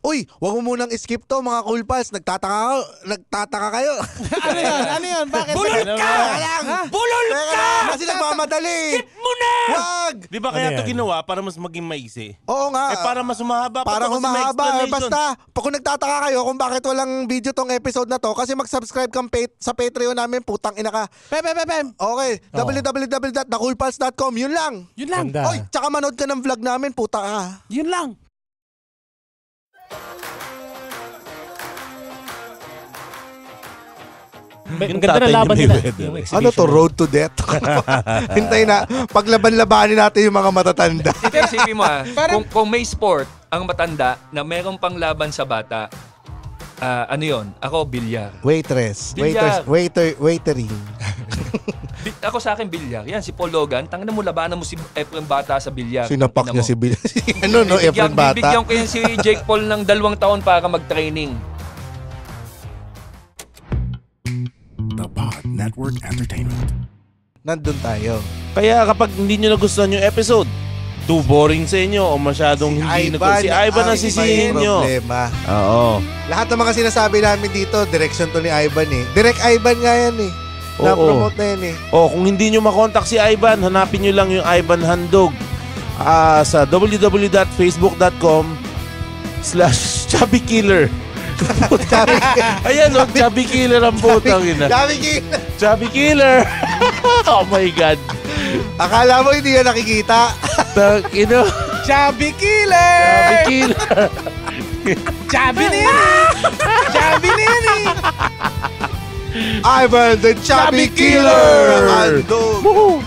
Uy, wag mo munang skip to mga Cool Pals. Nagtataka kayo. Ano yun? Ano yun? Bakit? Bulol ka! Bulol ka! Kasi nagmamadali. Skip mo na! Wag! Di ba kaya ito ginawa para mas maging maiksi? Oo nga. Para mas humahaba pa para to kasi may humahaba. explanation. Basta, kung nagtataka kayo kung bakit walang video tong episode na to, kasi mag-subscribe kang sa Patreon namin, putang ina ka. Pem. Okay, www.thecoolpals.com. Yun lang. Yun lang. Ganda. Oy, tsaka manood ka ng vlog namin, puta ka. Yun lang. Yung Ganda tatay na laban ni nila. Mayweather. Yung Ano to, exhibition. road to death? Hintay na, paglaban-labanin natin yung mga matatanda. Ito isipin mo kung may sport ang matanda na meron pang laban sa bata, ano yon? Ako, bilyar. Waitress, Bilyar. waitering. Ako sa akin, bilyar. Yan, si Paul Logan, tangina mo, labanan mo si Efren Bata sa bilyar. Sinapak Tingnan niya mo. si Bill. Ano no, Efren Bata? Bibigyan ko yan si Jake Paul ng 2 taon para mag-training. The Pod Network Entertainment. Nandun tayo. Kaya kapag hindi nyo nagustuhan yung episode, too boring sa inyo o masyadong si Ivan ang sisihin nyo. Problema. Oo. Lahat ng mga sinasabi namin dito, direction to ni Ivan eh. Direct Ivan nga yan eh. Oo. Na-promote na yan eh. Kung hindi nyo makontak si Ivan, hanapin nyo lang yung Ivan Handog sa www.facebook.com/chubbykiller. Ayan, Chubby Killer ang putang ina. Chubby Killer. Chubby Killer. Oh my God. Akala mo hindi yan nakikita. Chubby Killer! Chubby Killer. Chubby na yan eh! Chubby na yan eh! Ivan the Chubby Killer. Andog.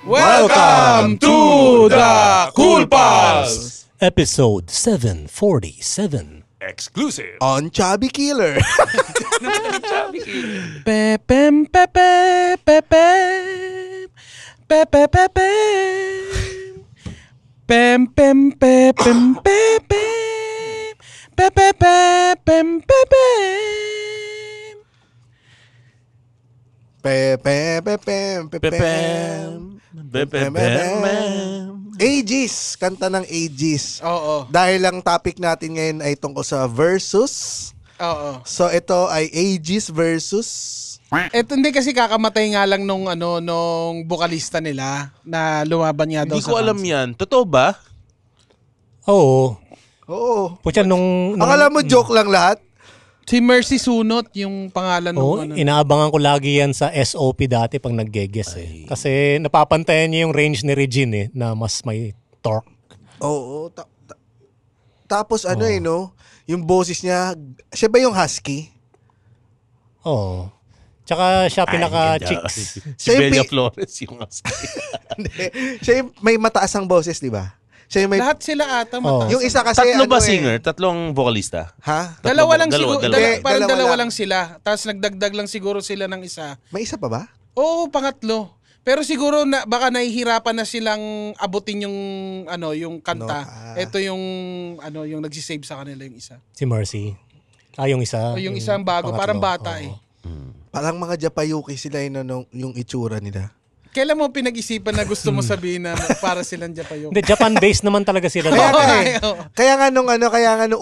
Welcome to the Cool Pals! Episode 747. Exclusive. On Chubby Killer. Chubby Killer. Pepem, pepe, pepem. Pepe, pepe. Pem, pem, pepem, pepem. Pepe, pepem, pepem. Aegis. Kanta ng Aegis. Oo. Dahil ang topic natin ngayon ay tungkol sa versus. Oo. So ito ay Aegis versus. Eto hindi kasi kakamatay nga lang nung bokalista nila na lumaban nga daw Hindi sa ko alam cancer. yan. Totoo ba? Oo. Oo. Pucha nung Akala mo joke lang lahat? Si Mercy Sunot yung pangalan nung inaabangan ko lagi yan sa SOP dati pag nag-guess eh. Kasi napapantayan niya yung range ni Regine eh, na mas may torque. Oo. Tapos ano no? Yung boses niya, siya ba yung husky? Oo. Tsaka siya pinaka-chicks. Si Siya yung Belia Flores yung Hindi. Siya yung may mataas ang boses, di ba? Siya yung may... lahat sila ata mataas. Yung isa kasi Tatlo ba ano singer? Tatlong vocalista? Ha? Dalawa lang siguro. Parang dalawa dalawa lang. lang sila. Tapos nagdagdag lang siguro sila ng isa. May isa pa ba? Oo, pangatlo. Pero siguro baka nahihirapan na silang abutin yung yung kanta. Ito yung yung nagsisave sa kanila yung isa. Si Mercy. Yung isa. O yung isang bago, pangatlo. parang bata Oo. eh. Parang mga Japayuki sila yung itsura nila. Kailan mo pinag-isipan na gusto mo sabihin na para silang Japayo? Hindi, Japan-based naman talaga sila. Kaya nga nung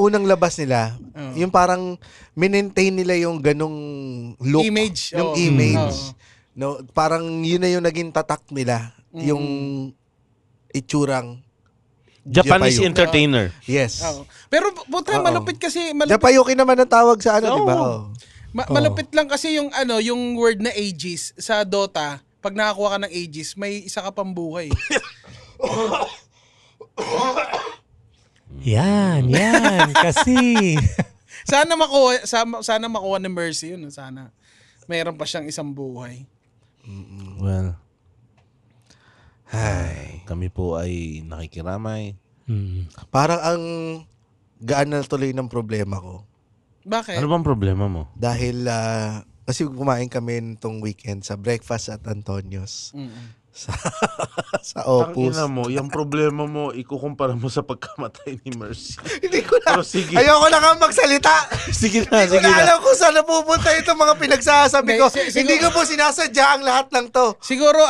unang labas nila, yung parang maintain nila yung ganong look, Image. yung Oo. image. No, parang yun na yung naging tatak nila, yung itsurang Japanese Japayuki. entertainer. Yes. Oo. Pero puta, malupit kasi. Japayuki naman ang tawag sa di ba? Oh. Malupit lang kasi yung yung word na Aegis sa Dota. Pag nakakuha ka ng Aegis, may isa ka pang buhay. Yan. Kasi. sana makuha ni Mercy yun. Sana. Mayroon pa siyang isang buhay. Well, kami po ay nakikiramay. Parang ang gaan na tuloy ng problema ko. Bakit? Ano bang problema mo? Dahil kasi kumain kami nitong weekend sa breakfast at Antonio's. Sa Opus. Tangina mo, yung problema mo, ikukumpara mo sa pagkamatay ni Mercy. Hindi ko na. Pero sige. Ayoko na nga magsalita. Sige na, Hindi ko na alam kung saan napupunta itong mga pinagsasabi ko. Hindi ko po sinasadya ang lahat ng to. Siguro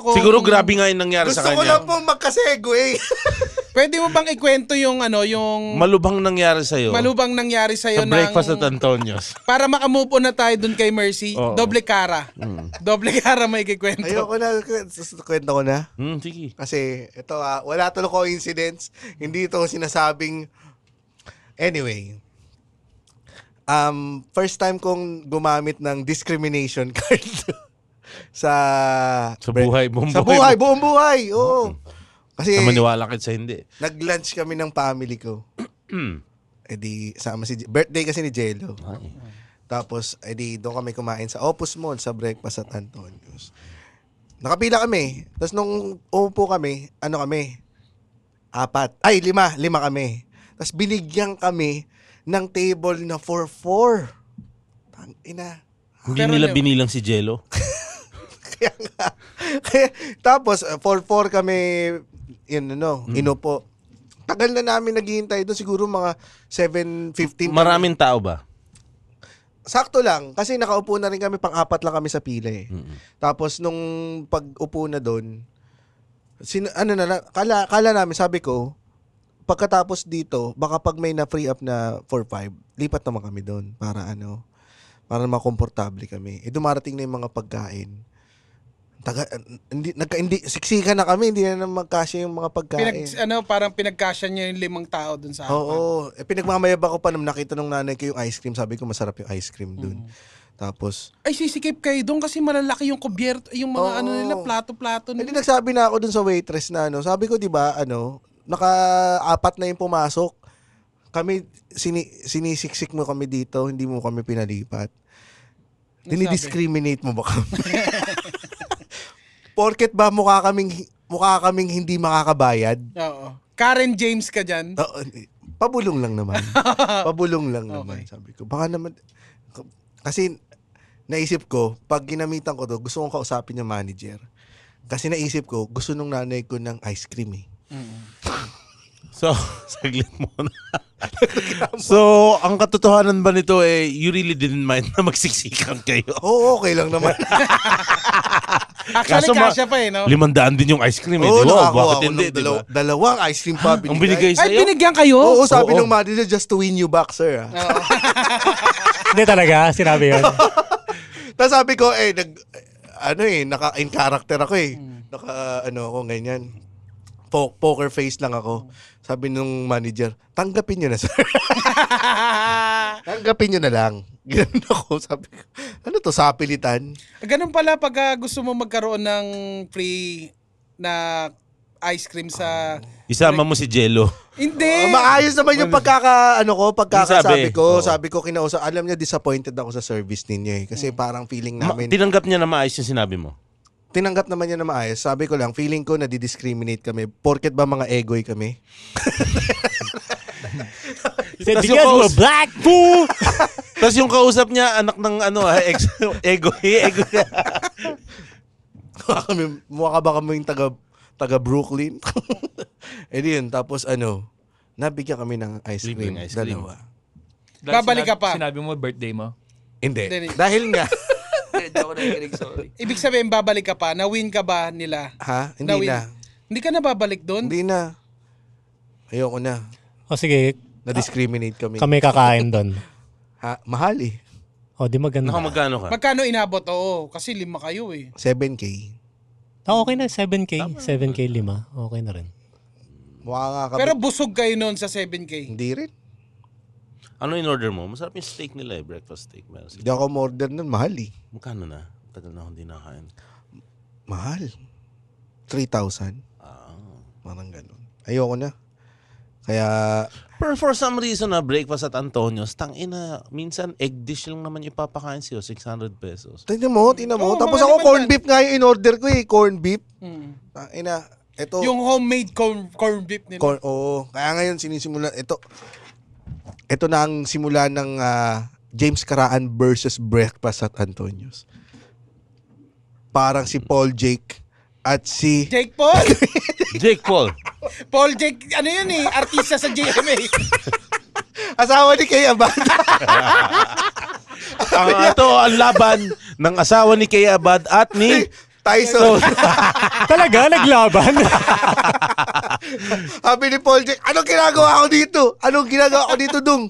kung... Siguro grabe nga yung nangyari sa Gusto ko kanya. lang po magkasegue. Pwede mo bang ikwento yung Malubhang nangyari sa'yo. malubang nangyari sa Sa breakfast at Antonio's. para makamove on na tayo dun kay Mercy, Oo. doble kara. Doble kara may ikikwento. Ayoko na, kwento ko na. Sige. Kasi ito wala to coincidence. Hindi ito sinasabing... Anyway, first time kong gumamit ng discrimination card sa buhay, buong sa buhay. buong buhay. Oo. Kasi Maniwala ka sa hindi. nag-lunch kami ng family ko. Edi sama birthday kasi ni Jello. Tapos edi doon kami kumain sa Opus Mall sa breakfast at Antonio's. Nakapila kami. Tapos nung upo kami, kami? 5 kami. Tapos binigyan kami ng table na 4-4. Tangina. Hindi Pero nila binilang si Jello. Kaya nga. Tapos 4-4 kami inupo. Tagal na namin naghihintay doon, siguro mga 7:15. Maraming tao ba? Sakto lang kasi nakaupo na rin kami, pang-apat lang kami sa pila eh. Tapos nung pag-upo na doon, kala namin, sabi ko, pagkatapos dito, baka pag may na-free up na 4-5, lipat naman kami doon para para makomportable kami. Dumarating na yung mga pagkain. Hindi siksikan na kami, hindi na magkasya yung mga pagkain. Parang pinagkasya niya yung 5 tao dun sa akin. Oo. Pinagmamayabang ko pa nung nakita nung nanay ko yung ice cream. Sabi ko masarap yung ice cream dun. Tapos Ay, sisikip kayo doon kasi malalaki yung kubyerto, yung mga nila, plato-plato hindi nila. nagsabi na ako dun sa waitress na sabi ko 'di ba naka-4 na yung pumasok. Kami sinisiksik mo kami dito, hindi mo kami pinalipat. Dinidiscriminate mo ba kami? Porket ba mukha kaming hindi makakabayad? Oo. Karen James ka dyan. Pabulong lang naman. Pabulong lang naman, sabi ko. Baka naman, kasi naisip ko, pag ginamitan ko to, gusto kong kausapin yung manager. Kasi naisip ko, gusto nung nanay ko ng ice cream eh. So, saglit muna. So, ang katotohanan ba nito you really didn't mind na magsiksikan kayo? Oo, okay lang naman. Actually, kasya pa no? 500 din yung ice cream Oo, di ba? nakakuha Bakit ako hindi, ng di ba? dalawang ice cream pa Ang binigay Ay, sa'yo? binigyan kayo? Oo, sabi Oo. nung manager, just to win you back, sir. Hindi talaga, sinabi yun. Tapos sabi ko, naka-in character ako eh. Ako, ganyan. Poker face lang ako. Sabi nung manager, tanggapin nyo na, sir. Tanggapin nyo na lang. Ganun ako. Sabi ko, ano to, sapilitan? Ganun pala pag gusto mo magkaroon ng free na ice cream sa... Isama mo si Jello. Hindi! Maayos naman yung pagkakasabi ko. Oo. Sabi ko, kinausap. Alam niya, disappointed ako sa service ninyo eh. Kasi parang feeling namin... Tinanggap niya na maayos yung sinabi mo? Tinanggap naman niya na maayos. Sabi ko lang, feeling ko nadidiscriminate kami. Porket ba mga egoy kami? Said, because we're black, fool! Tapos yung kausap niya, anak ng ego. Mukha ka ba kami yung taga Brooklyn? Yun. Tapos nabigyan kami ng ice cream. Ice cream. Dalawa. Babalik ka pa. Sinabi mo birthday mo? Hindi. Hindi. Dahil nga. Hindi ako nakikinig, sorry. Ibig sabihin, babalik ka pa. Na-win ka ba nila? Ha? Hindi Na-win. na. Hindi ka na babalik doon? Hindi na. Ayoko na. O sige, Na-discriminate kami. kami kakain doon. Ha? Mahal eh. O, di maganda. Nakamagkano ka? Magkano inabot? Oo, kasi 5 kayo eh. 7K. Okay na, 7K. 7K 5. Okay na rin. Mukha nga kami. Pero busog kayo noon sa 7K. Hindi rin. Ano in order mo? Masarap yung steak nila breakfast steak. Hindi ako order nun. Mahal eh. Magkano na? Tagal na akong di nakain. Mahal. 3,000. Parang ganun. Ayoko na. Kaya... Pero for some reason breakfast at Antonio's, tangina, minsan egg dish lang naman ipapakain sa'yo, 600 pesos. Tingnan mo. Oo, Tapos mga ako naman corn yan. beef nga yung in-order ko eh. Corn beef. Ito. Yung homemade corn beef nila. Oo. Kaya ngayon sinisimula. Ito na ang simula ng James Caraan versus Breakfast at Antonio's. Parang si Paul Jake at si... Jake Paul? Jake Paul. Paul Jake, ano yun eh, artista sa GMA. Asawa ni Kay Abad. Ang laban ng asawa ni Kay Abad at ni... Tyson. Talaga, naglaban? Sabi ni Paul Jack, anong ginagawa ko dito? Anong ginagawa ko dito, Dung?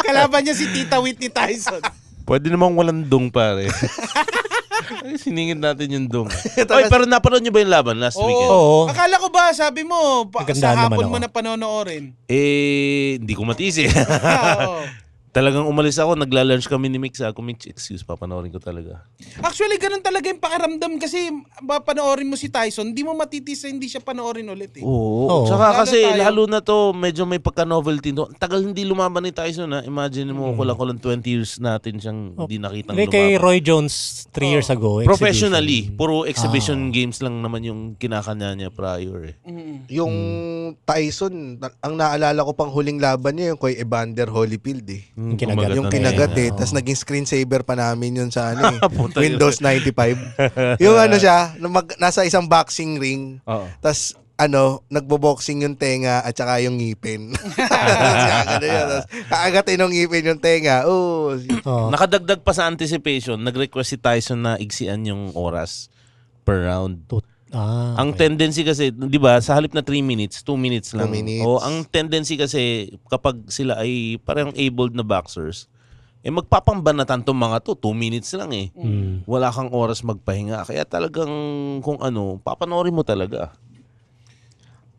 Kalaban niya si Tita Whitney Tyson. Pwede namang walang dong, pare. Ay, siningin natin yung dong. Oy, pero napanood niyo ba yung laban last weekend? Oo. Akala ko ba, sabi mo, Nagandaan sa naman hapon ako. mo na panonoorin. Hindi ko matisi. Oo. Talagang umalis ako, nagla-lunch kami ni Mix. Ako, Mix, excuse, papanoorin ko talaga. Actually, ganun talaga yung pakiramdam kasi panoorin mo si Tyson, hindi mo matitis na hindi siya panoorin ulit eh. Oo. Oo. Tsaka Lalo kasi, tayo. lalo na to, medyo may pagka-novelty. No? Tagal hindi lumaban ni Tyson, ha? Imagine mo, kulang-kulang 20 years natin siyang hindi nakitang Hindi, kay lumaban. Roy Jones 3 years ago. Professionally, exhibition. puro exhibition games lang naman yung kinakanya niya prior eh. Yung Tyson, ang naalala ko pang huling laban niya, yung kay Evander Holyfield eh. Yung kinagat. Kumagat Yung na kinagat tenga. eh. Tapos naging screensaver pa namin yun sa ano eh. Puta Windows 95. Yung ano siya, nasa isang boxing ring. Oo. Tapos nagbo-boxing yung tenga at saka yung ngipin. Tapos kaagatin ng ngipin yung tenga. Oh, Oo. Nakadagdag pa sa anticipation, nag-request si Tyson na igsian yung oras per round. Ang tendency kasi, 'di ba, sa halip na 3 minutes, 2 minutes lang. 2 minutes. O ang tendency kasi kapag sila ay parang abled na boxers, magpapambanatan tong mga to, 2 minutes lang eh. Wala kang oras magpahinga. Kaya talagang kung papanoorin mo talaga.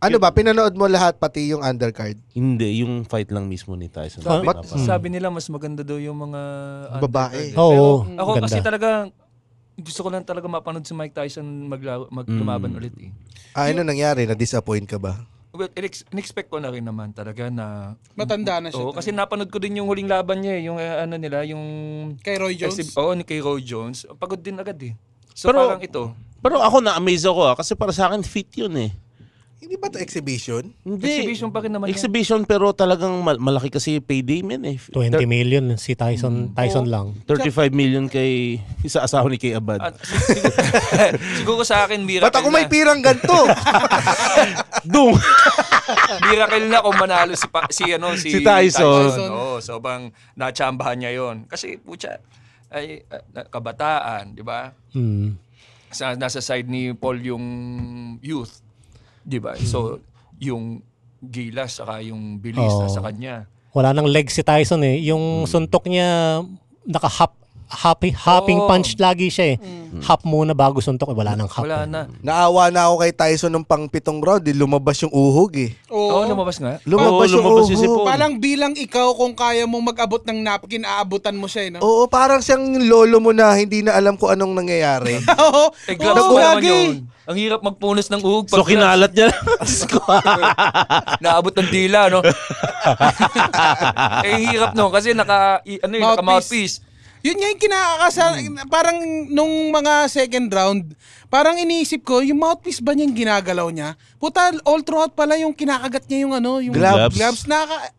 ano ba, pinanood mo lahat pati yung undercard? Hindi, yung fight lang mismo ni Tyson. Sabi nila mas maganda daw yung mga Babae. Oo. Ako ganda. kasi talaga gusto ko lang talaga mapanood si Mike Tyson lumaban ulit eh. Ano nangyari? Na-disappoint ka ba? Well, in-expect ko na rin naman talaga na Matanda na siya. Oo, kasi napanood ko din yung huling laban niya eh, yung yung Kay Roy Jones? ni kay Roy Jones. Pagod din agad eh. So Pero- parang ito. Pero ako na-amaze ako kasi para sa akin fit yun eh. Hindi ba to exhibition? Hindi. Exhibition pa rin naman yan. Exhibition pero talagang malaki kasi payday men eh. 20 million si Tyson lang. 35 million kay isa asawa ni Kay Abad. At siguro sa akin miracle Ba't ako may na. pirang ganito? Dung! Miracle na kung manalo si Tyson. Oo, so bang natsambahan niya 'yon. Kasi putya ay kabataan, di ba? Nasa side ni Paul yung youth. 'Di ba? So yung gilas saka yung bilis Oo. sa kanya. Wala nang leg si Tyson eh. Yung suntok niya, hopping Oo. punch lagi siya eh. Hop muna bago suntok. Wala nang hop. Wala eh. na. Naawa na ako kay Tyson nung pang 7 round. Lumabas yung uhog eh. Oo, lumabas nga. Lumabas yung lumabas si uhog. Paul. Parang bilang ikaw, kung kaya mong mag-abot ng napkin, aabutan mo siya, no? Oo, parang siyang lolo mo na hindi na alam kung anong nangyayari. Oo. Gloves Oo, pa naman lagi. yun. Ang hirap magpunos ng uhog. So kinalat niya lang. Naabot ng dila, no? Hirap no kasi naka-mouthpiece. Yun nga yung parang nung mga second round, parang iniisip ko, yung mouthpiece ba niyang ginagalaw niya? Puta, all throughout pala yung kinakagat niya yung yung Gloves. gloves.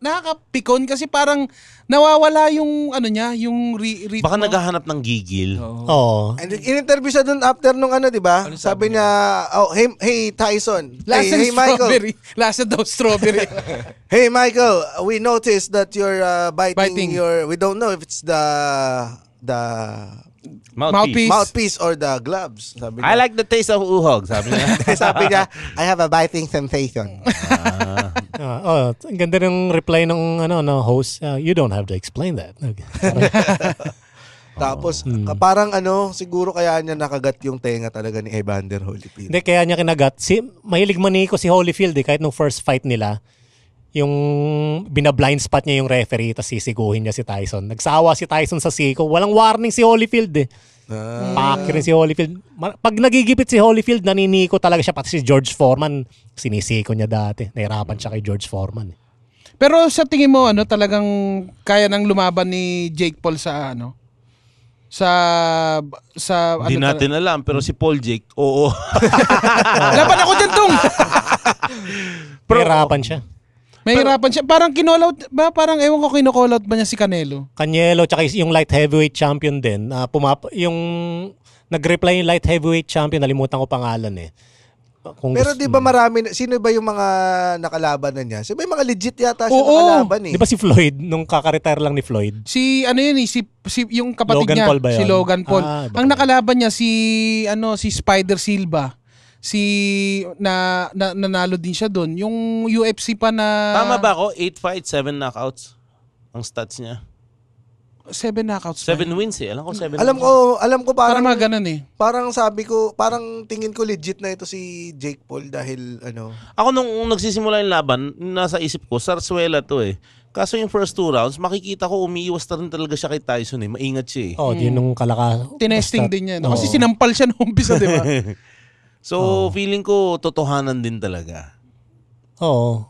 Nakakapikon kasi parang nawawala yung niya, yung ritmo. Baka naghahanap ng gigil. Oo. And in-interview siya dun after nung di ba? Sabi niya, hey Tyson. Lasa Hey Michael. strawberry. Lasa daw strawberry. Hey Michael, we noticed that you're biting Biting. we don't know if it's the Mouthpiece. mouthpiece or the gloves. Sabi niya. I like the taste of uhog, sabi niya. Sabi niya, I have a biting sensation. Ang ganda ng reply ng host. You don't have to explain that. Okay. Tapos, parang siguro kaya niya nakagat yung tenga talaga ni Evander Holyfield. Hindi, kaya niya kinagat. Mahilig maniko si Holyfield kahit nung first fight nila. Yung bina-blind spot niya yung referee tapos sisiguhin niya si Tyson. Nagsawa si Tyson sa siko. Walang warning si Holyfield eh. Paki rin si Holyfield. Pag nagigipit si Holyfield, naniniko talaga siya. Pati si George Foreman, sinisiko niya dati. Nahirapan siya kay George Foreman. Pero sa tingin mo, talagang kaya nang lumaban ni Jake Paul sa Hindi natin alam, pero si Paul Jake, oo. Laban ako dyan, Tung! Nahirapan siya. May hirapan siya. Parang kinall-out ba? Parang ewan ko kinocall out ba niya si Canelo? Canelo, tsaka yung light heavyweight champion din. Yung nag-reply yung light heavyweight champion, nalimutan ko pangalan eh. Pero di ba marami, sino ba yung mga nakalaban na niya? Sino ba yung mga legit yata siya Oo. nakalaban eh? Di ba si Floyd, nung kaka-retire lang ni Floyd? Si ano yun si yung kapatid Logan niya, Paul ba yun? si Logan Paul. Iba Ang pala. nakalaban niya si Spider Silva. Nanalo din siya doon. Yung UFC pa na Tama ba ako? 8 fights, 7 knockouts ang stats niya. 7 knockouts. 7 wins eh. Alam ko 7 Alam ko Para parang, mga ganun eh. parang sabi ko, parang tingin ko legit na ito si Jake Paul dahil ano. Ako nung nagsisimula yung laban, nasa isip ko, Sarsuela to eh. Kaso yung first 2 rounds, makikita ko umiiwas na rin talaga siya kay Tyson eh. Maingat siya eh. Oh, yun nung Tinesting din niya. No? Kasi Oo. sinampal siya noong umpisa, di ba? So, feeling ko, totohanan din talaga. Oo.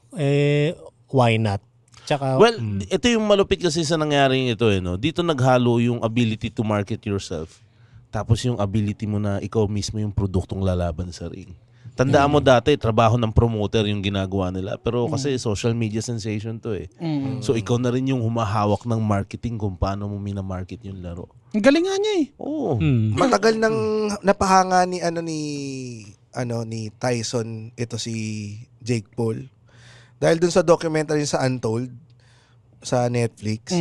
Why not? Tsaka, Well, ito yung malupit kasi sa nangyaring ito eh. No? Dito naghalo yung ability to market yourself. Tapos yung ability mo na ikaw mismo yung produktong lalaban sa ring. Tandaan mo dati, trabaho ng promoter yung ginagawa nila. Pero kasi social media sensation to eh. So ikaw na rin yung humahawak ng marketing kung paano mo minamarket yung laro. Ang galing nga niya eh. Oo. Matagal nang napahanga ni Tyson ito si Jake Paul. Dahil dun sa documentary sa Untold sa Netflix,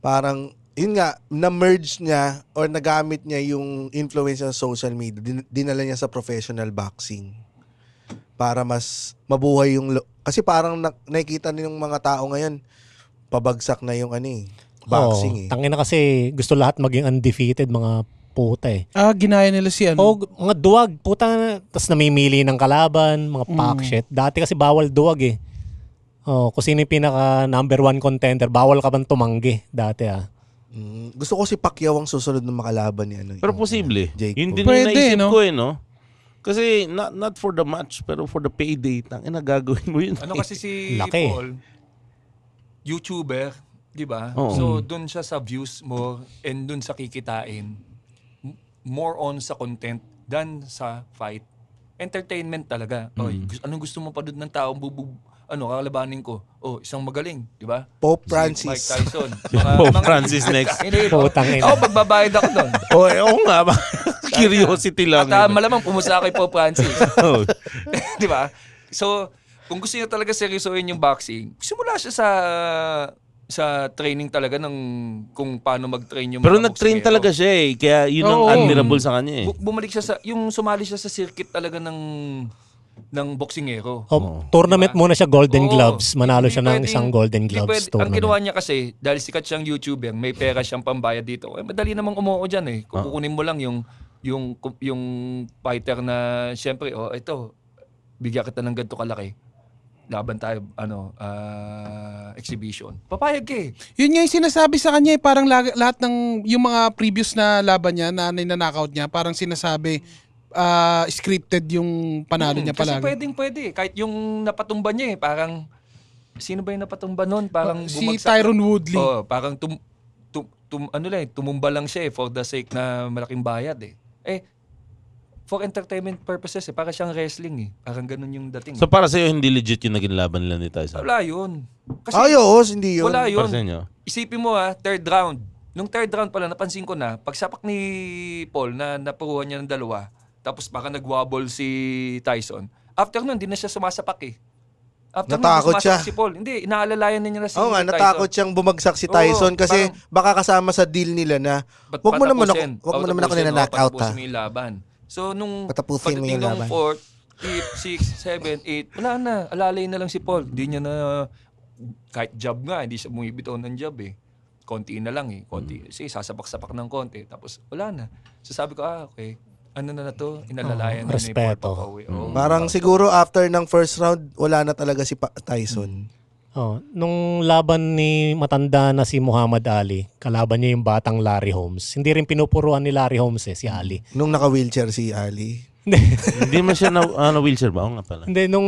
parang yun nga, na-merge niya or nagamit niya yung influence sa social media, dinala niya sa professional boxing para mas mabuhay yung kasi parang nakikita nilang mga tao ngayon pabagsak na yung boxing eh. Tangina kasi gusto lahat maging undefeated, mga puta eh. Ginaya nila si ano. O, mga duwag, puta, tas namimili ng kalaban, mga pack shit. Dati kasi bawal duwag eh. Oh, kung sino yung pinaka number 1 contender, bawal ka bang tumanggi dati Gusto ko si Pacquiao ang susunod na makalaban ni Pero posible. Jake Yun Paul. din Pwede, yung naisip no? ko eh, no? Kasi not for the match, pero for the payday. Tangina, gagawin mo yun. Ano kasi si Laki. Paul, YouTuber, di ba? Oo. So, dun siya sa views more and dun sa kikitain. More on sa content than sa fight. Entertainment talaga. Oy, anong gusto mo pa doon ng tao kalabanin ko? Oh, isang magaling, di ba? Pope Si Francis. Mike Tyson. Pope Francis next. Hindi, Putang ina. magbabayad ako doon. Oo nga ba? Curiosity lang. At malamang pumusa kay Pope Francis. Oh. Di ba? So, kung gusto niya talaga seryosohin yung boxing, simula siya sa training talaga ng kung paano mag-train yung Pero mga nag-train boksingero. talaga siya eh. Kaya yun ang Oo. admirable sa kanya eh. Bumalik siya sumali siya sa circuit talaga ng boksingero. Tournament Diba? muna siya Golden Oo. Gloves. Manalo Hindi siya ng pwedeng- isang Golden hindi Gloves pwede- Ang tournament. ginawa niya kasi, dahil sikat siyang YouTuber, may pera siyang pambayad dito. Madali namang umuo dyan eh. Kung kukunin mo lang yung fighter na, syempre, ito, bigyan kita ng ganito kalaki. Laban tayo, exhibition. Papayag ka eh. Yun nga yung sinasabi sa kanya eh, parang lahat ng yung mga previous na laban niya na ninanakaut niya, parang sinasabi scripted yung panalo niya Kasi palagi. pwede. Kahit yung napatumba niya eh, parang, sino ba yung napatumba nun? Parang Si bumagsak. Tyron Woodley. Parang tumumba lang siya eh, for the sake na malaking bayad eh. For entertainment purposes eh, para siyang wrestling eh. Parang ganun yung dating. So para sa'yo, hindi legit yung naging laban nila ni Tyson? Wala yun. Ayos, hindi yun. Wala yun. Para sa inyo? Isipin mo third round. Nung third round pala, napansin ko na, pagsapak ni Paul na napuruhan niya ng 2, tapos baka nag-wobble si Tyson, after nun, hindi na siya sumasapak eh. After Natakot nun, sumasapak siya. si Paul. Hindi, inaalalayan na niya na si Oo nga, Tyson. natakot siyang bumagsak si Tyson Oo, kasi parang- baka kasama sa deal nila na wag mo naman ako nina-knockout ha. Patapusin mo yung laban. So, nung Patapusin mo yung pagdating laban. ng 4th, 5th, 6th, 7th, 8th, wala na. Alalay na lang si Paul. Hindi niya na, kahit jab nga, hindi siya bumibitaw ng jab eh. Konti na lang eh. Konti. Sige, sasapak-sapak ng konti. Tapos, wala na. So, sabi ko, okay. Ano na to? Inalalayan na ni Paul respeto. Pacquiao. Oo. Parang siguro after ng first round, wala na talaga si Tyson. Nung laban ni matanda na si Muhammad Ali, kalaban niya yung batang Larry Holmes. Hindi rin pinupuruan ni Larry Holmes si Ali. Nung naka-wheelchair si Ali. Hindi man siya na wheelchair ba? Oo nga pala. Hindi, nung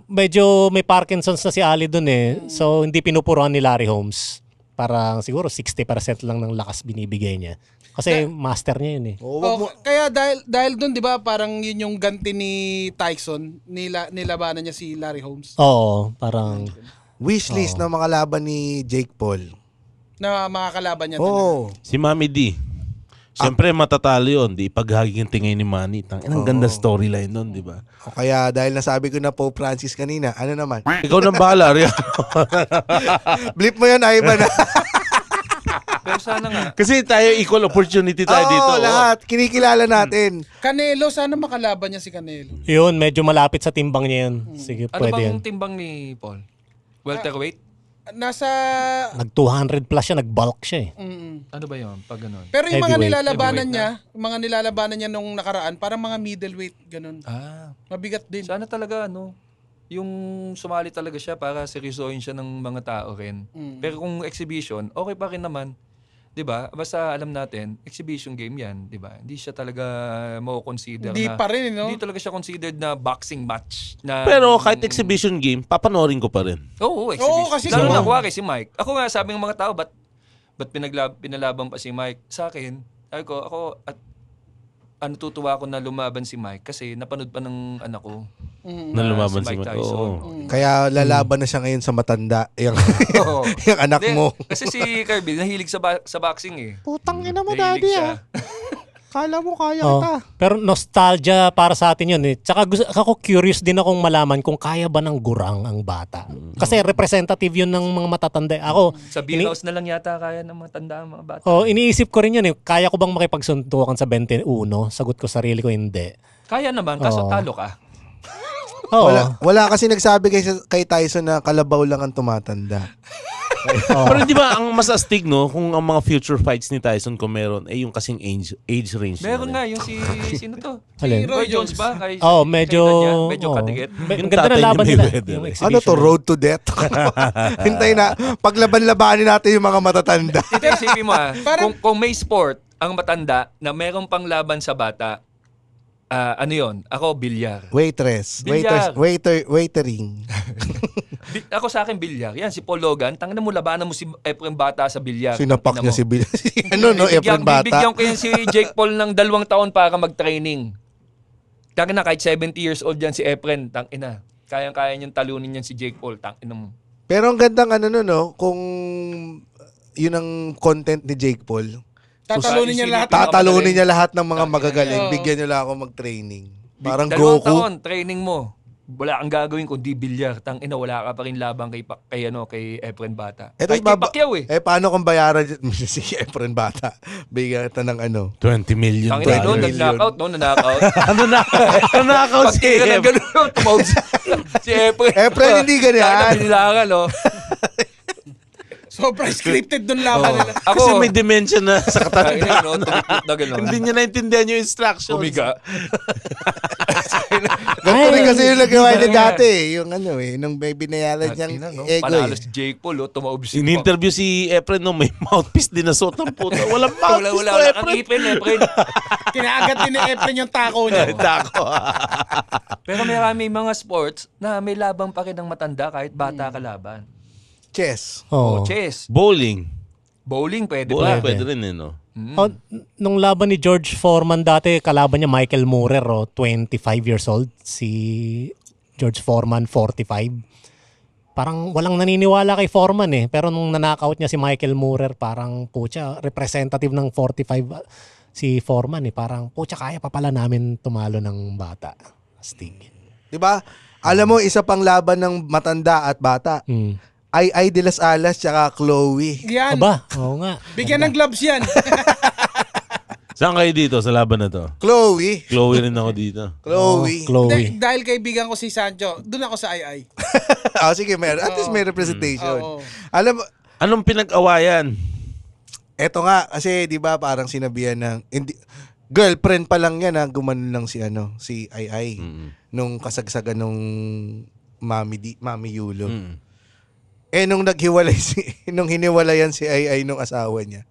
medyo may Parkinson's na si Ali dun so hindi pinupuruan ni Larry Holmes. Parang siguro 60% lang ng lakas binibigay niya. Kasi master niya yun eh. Kaya dahil doon 'di ba, parang yun yung ganti ni Tyson, nilabanan niya si Larry Holmes Oo, parang Wishlist ng mga laban ni Jake Paul. na mga kalaban niya talaga. Oo. Si Mami D. Siyempre, matatalo yun. Di paghagintingay ni Manny. Ang ganda storyline nun, di ba? O kaya dahil nasabi ko na Pope Francis kanina, ano naman? Ikaw nang bahala, Ria. Blip mo yun, Ivan. Pero sana nga. Kasi tayo equal opportunity tayo dito. Oo, lahat. Kinikilala natin. Canelo, sana makalaban niya si Canelo. Yun, medyo malapit sa timbang niya yun. Sige, Ano pwede bang yan. timbang ni Paul? Welterweight? Nasa... Nag 200 plus siya, nag-bulk siya eh. Ano ba yun? Pag ganun. Pero yung mga Heavyweight. nilalabanan Heavyweight niya, yung mga nilalabanan niya nung nakaraan, parang mga middleweight, ganun. Mabigat din. Sana talaga, yung sumali talaga siya para seryosohin siya ng mga tao rin. Pero kung exhibition, okay pa rin naman. 'Di ba? Basta alam natin, exhibition game 'yan, 'di ba? Hindi siya talaga mo-consider Hindi na pa rin, no? Hindi talaga siya considered na boxing match na Pero kahit exhibition game, papanoorin ko pa rin. Oo, exhibition. Oo, kasi lalo kung- na kuwari si Mike. Ako nga sabi ng mga tao, ba't pinalaban pa si Mike? Sa akin, ako natutuwa ako na lumaban si Mike kasi napanood pa ng anak ko. Na lumaban si Mike Mike. Tyson. Oo. Kaya lalaban na siya ngayon sa matanda. Yung, Oo. yung anak Hindi, mo. Kasi si Kirby, nahilig sa boxing eh. Putang ina mo, Nahilig daddy siya. Kala mo kaya Oh, pero nostalgia para sa atin yun eh. Tsaka ako curious din akong malaman kung kaya ba ng gurang ang bata. Kasi representative yun ng mga matatanda. Ako, Sa beer house na lang yata kaya ng mga tanda ang mga bata. iniisip ko rin yun eh. Kaya ko bang makipagsuntukan sa 21? Sagot ko sarili ko, hindi. Kaya naman, kaso Oo. talo ka. Oo. Wala kasi nagsabi kay Tyson na kalabaw lang ang tumatanda. Pero di ba ang mas astig, no? Kung ang mga future fights ni Tyson kung meron, yung kasing age range. Meron nila. nga yung sino to? Alin? Si Roy Jones ba? Kay, medyo... kay Tanya? Medyo oo. kadikit. Yung Ganda tatay na ni laban nila. Mayweather. Yung Ano exhibition to, na. road to death? Hintay na, paglaban-labanin natin yung mga matatanda. Ito isipin mo Parang- kung may sport ang matanda na meron pang laban sa bata, ano yon? Ako, bilyar. Waitress, Bilyar. waitering. Ako sa akin, bilyar. Yan, si Paul Logan, tangina mo, labanan mo si Efren Bata sa bilyar. Sinapak Tangina niya mo. si Efren Bata. Bibigyan ko yan si Jake Paul ng 2 taon para mag-training. Tangina, kahit 70 years old yan si Efren, tangina. Kayang-kaya niyang talunin yan si Jake Paul, tangina mo. Pero ang gandang kung yun ang content ni Jake Paul. Tatalunin niya lahat. Tatalunin niya lahat ng mga Tangina magagaling. yan. Bigyan niyo lang ako mag-training. Parang 2 Goku. taon, training mo. Wala kang gagawin kundi bilyar. Tangina, wala ka pa rin labang kay Efren Bata. Eto, Ay, kay Pacquiao eh. paano kung bayaran si Efren Bata? Bigyan kita ng 20 million. Tangina, no, million. nag-knockout, no, nanakaut. Nanakaw Pag si tira ng Efren. gano'n, tumawag si Efren. Efren, hindi ganyan. Kaya binilangan, no. Sobrang scripted dun laban nila. Ako, Kasi may dimension na sa tangina, katanda. no, tumikot na gano'n. Hindi niya naintindihan yung instructions. Umiga. Ganito rin kasi yung nagawa niya dati. Yung nung may binayaran niyang Tangina, no? ego. Panalo si Jake Paul, no, tumawag si In-interview si Efren, no, may mouthpiece din na suot ng puta. Walang mouthpiece Wala, to, wala. Ang Efren. ipin, Efren. Kinagat din ni Efren yung tako niya. Dako. Pero may mga sports na may labang pa rin ng matanda kahit bata ka laban. Chess. Oh, Oo. chess. Bowling. Bowling, pwede Bowling, pa. pwede rin, eh, no? Oh, nung laban ni George Foreman dati, kalaban niya Michael Moorer, 25 years old. Si George Foreman, 45. Parang walang naniniwala kay Foreman eh. Pero nung nanakaut niya si Michael Moorer, parang pucha, representative ng 45 si Foreman eh. Parang pucha, kaya pa pala namin tumalo ng bata. Astig. Diba? Alam mo, isa pang laban ng matanda at bata. Ay de las Alas tsaka Chloe. Yan. Aba, oo nga. Bigyan ng gloves yan. Saan kayo dito sa laban na to? Chloe. Chloe rin ako dito. Chloe. Chloe. Dahil kaibigan ko si Sancho, dun ako sa II. Sige, at least may representation. Oo. Alam mo, Anong pinag-awayan? eto nga, kasi di ba parang sinabihan ng, girlfriend pa lang yan gumanon lang si Ai. Nung kasagsagan nung Mami Yulo. Nung nung hiniwalayan si Ai nung asawa niya.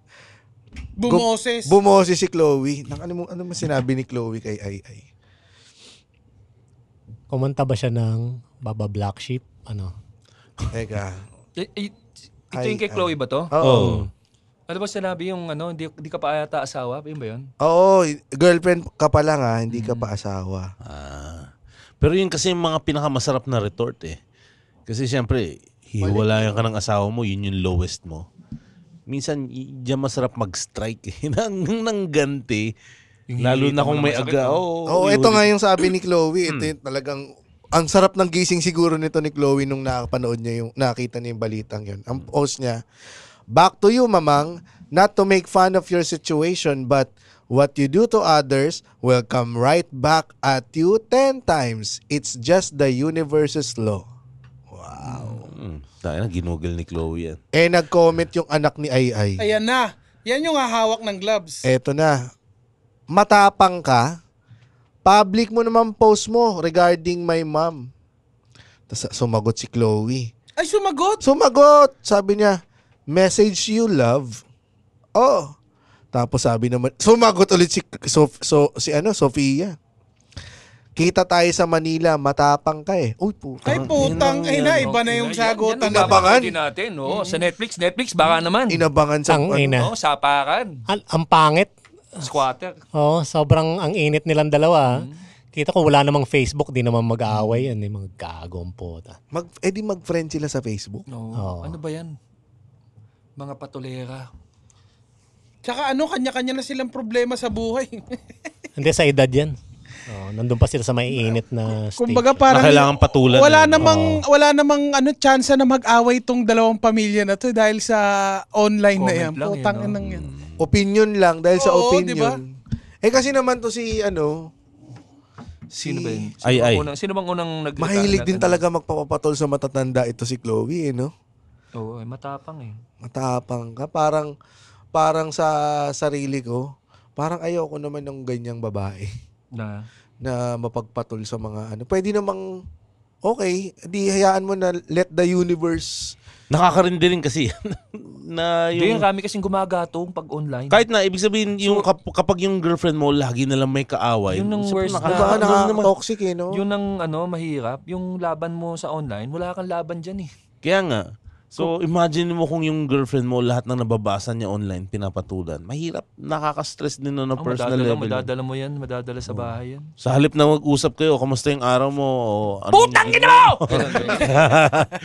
Bumoses. Bumoses si Chloe. Ano mo sinabi ni Chloe kay Ai? Kumanta ba siya ng Baba Black Sheep? Ano? Teka. Ito yung kay Chloe ba to? Oo. Ano ba sinabi yung hindi ka pa ata asawa? Yun ba yun? Oo, girlfriend ka pa lang hindi ka pa asawa. Pero yun kasi yung mga pinakamasarap na retort eh. Kasi siyempre, hiwalayan ka ng asawa mo, yun yung lowest mo. minsan diyan masarap mag-strike ng ganti. Lalo hirit na kung naman may ang masakit, aga. Ito nga yung sabi ni Chloe. Ito yung talagang, ang sarap ng gising siguro nito ni Chloe nung nakapanood niya nakita niya yung balitang yun. Ang post niya, "Back to you, Mamang. Not to make fun of your situation, but what you do to others will come right back at you 10 times. It's just the universe's law." Tayo na, ginugol ni Chloe yan. Nag-comment yung anak ni Ay. Ayan na. Yan yung hahawak ng gloves. Eto na. Matapang ka. Public mo naman post mo regarding my mom. Tapos sumagot si Chloe. Ay, sumagot. Sabi niya, "Message you love." Oh. Tapos sabi naman, sumagot ulit si Sofia. "Kita tayo sa Manila, matapang ka eh." Uy, puta. Ay, putang. Ay na, iba na yung sagutan. Yan, Inabangan. din natin, no? Sa Netflix, baka naman. Inabangan sa Ang ina. No, sapakan, Ang pangit. squatter. Sobrang ang init nilang dalawa. Kita ko wala namang Facebook, di naman mag-aaway yan. Mga gagong puta. mag-friend sila sa Facebook. No, Oo. ano ba yan? Mga patulera. Tsaka kanya-kanya na silang problema sa buhay. Hindi, sa edad yan. Nandun pa sila sa maiinit na stage. Kumbaga parang Na kailangan patulan. wala eh. namang chance na mag-away tong dalawang pamilya na to dahil sa online na yan. Comment lang Putang yun, no? inang yan. Opinion lang dahil sa Oo, opinion. diba? Kasi naman to Sino ba yun? Ay. Sino bang unang mahilig din talaga magpapapatol sa matatanda ito si Chloe, no? Oo, matapang eh. Matapang ka. Parang sa sarili ko, parang ayoko naman ng ganyang babae na mapagpatol sa mga Pwede namang, okay, di hayaan mo na let the universe. Nakakarindi rin kasi na Yung yung kami kasing gumagatong pag online. kahit na ibig sabihin yung kapag yung girlfriend mo lagi na lang may kaaway. Yun ang so, worst Diba, nakaka-toxic no? Yun ang mahirap. Yung laban mo sa online, wala kang laban dyan eh. Kaya nga. So imagine mo kung yung girlfriend mo lahat ng nababasa niya online pinapatulan. Mahirap, nakaka-stress din na personal level. Madadala sa bahay yan. Sa halip na mag-usap kayo, kamusta yung araw mo? Putang ina mo!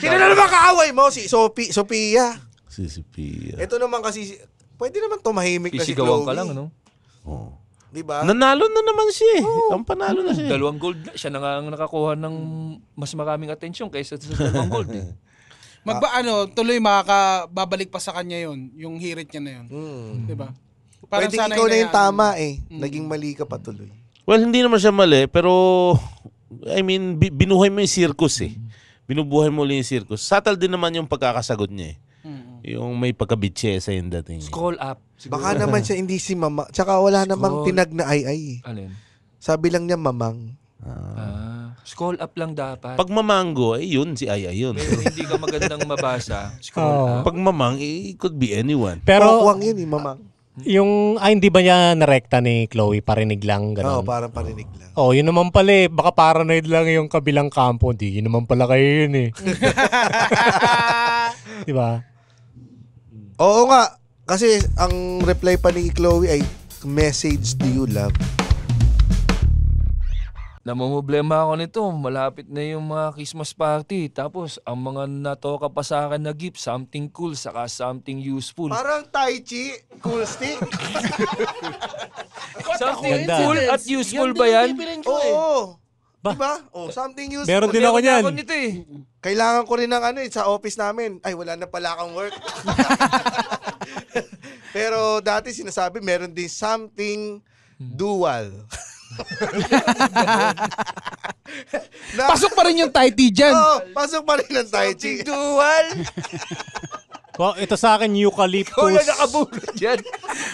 Sino na naman kaaway mo? Si Sophia. Si Pia. Ito naman kasi, pwede naman tumahimik na si Isigawan Chloe. ka lang, ano? Oh. Diba? Nanalo na naman siya eh. Ang panalo na siya. 2 gold na. Siya na nga ang nakakuha ng mas maraming atensyon kaysa sa 2 gold eh. Tuloy makakababalik pa sa kanya yon, yung hirit niya na yun. Di ba? Pwede sana ikaw na yung hinayaan tama mo. eh. Naging mali ka patuloy. Well, hindi naman siya mali, pero I mean, binuhay mo yung circus eh. Binubuhay mo ulit yung circus. Subtle din naman yung pagkakasagot niya eh. Yung may pagkabitsesa yung dating. Scroll up. Siguro. Baka naman siya hindi si mama. Tsaka wala namang tinag na ay. Alin? Sabi lang niya mamang. Scroll up lang dapat. Pag mamango, yun, si Aya yun. Pero hindi ka magandang mabasa. Scroll up. Pag mamang, it could be anyone. Pero Pokwang yun mamang. hindi ba niya narekta ni Chloe? Parinig lang, Oo, gano'n? parang parinig lang. Yun naman pala eh. Baka paranoid lang yung kabilang kampo. Hindi, yun naman pala kayo yun eh. Diba? Oo nga. Kasi ang reply pa ni Chloe ay, "Message do you love?" Namumblema ako nito. Malapit na yung mga Christmas party. Tapos, ang mga natoka pa sa akin na gift, something cool, saka something useful. Parang Tai Chi, cool stick. Something Ganda. cool at useful ba yan? Oo. Ba? Diba? something useful. Meron din ako niyan. Ako nito eh. Kailangan ko rin ng sa office namin. Ay, wala na pala akong work. Pero dati sinasabi, meron din something dual. Pasok pa rin yung Tai Chi dyan. Pasok pa rin ng Tai Chi. Dual. Ito sa akin, eucalyptus. Ikaw na nakabulot dyan.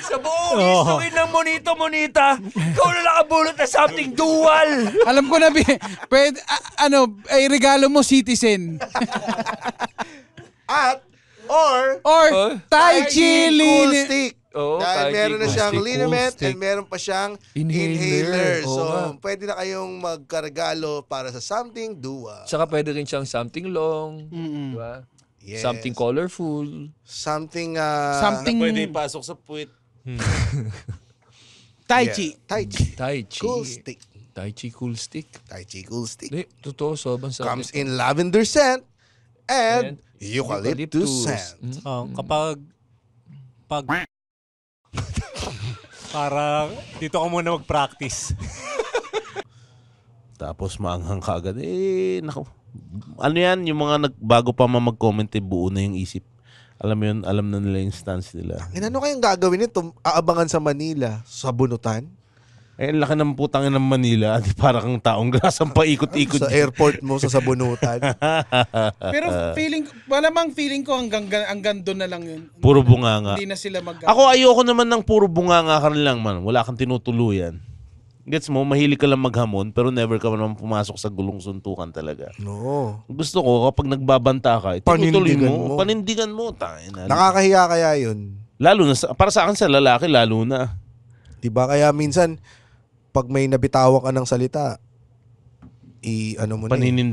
Sa buong history ng Monita, ikaw na nakabulot na something dual. Alam ko na, pwede, ay regalo mo, Citizen. Or Tai Chi cool Lin. stick. Oo, Dahil Tai Chi meron na cool siyang stick, liniment cool stick. and meron pa siyang Inhaler. inhaler. Oo So, nga. pwede na kayong magkaragalo para sa something dual. Saka pwede rin siyang something long. Diba? Yes. Something colorful. Something, Something Pwede ipasok sa puwit. Tai Chi. Tai Chi. Tai Chi. Cool stick. Tai Chi cool stick. Tai Chi cool stick. Hindi, totoo. Sobrang sarap. Comes in lavender scent and And eucalyptus scent. Kapag Para dito ka muna mag-practice. Tapos maanghang ka agad. Naku. Ano yan? Yung mga bago pa mag-comment, buo na yung isip. Alam mo yun, alam na nila yung stance nila. Ano kayang gagawin nito? Aabangan sa Manila? Sa bunutan? Laki ng putangin ng Manila. Di para kang taong grasang paikot-ikot. Sa airport mo, sa sabunutan. Pero feeling ko hanggang doon na lang yun. Puro bunganga. Hindi na sila Ako ayoko naman ng puro bunganga ka lang man. Wala kang tinutuluyan. Gets mo, mahilig ka lang maghamon pero never ka naman pumasok sa gulong suntukan talaga. No. Gusto ko kapag nagbabanta ka, tinutuloy mo. Panindigan mo. Nakakahiya kaya yun. Lalo na, para sa akin sa lalaki, lalo na. Diba kaya minsan, pag may nabitawan ka ng salita,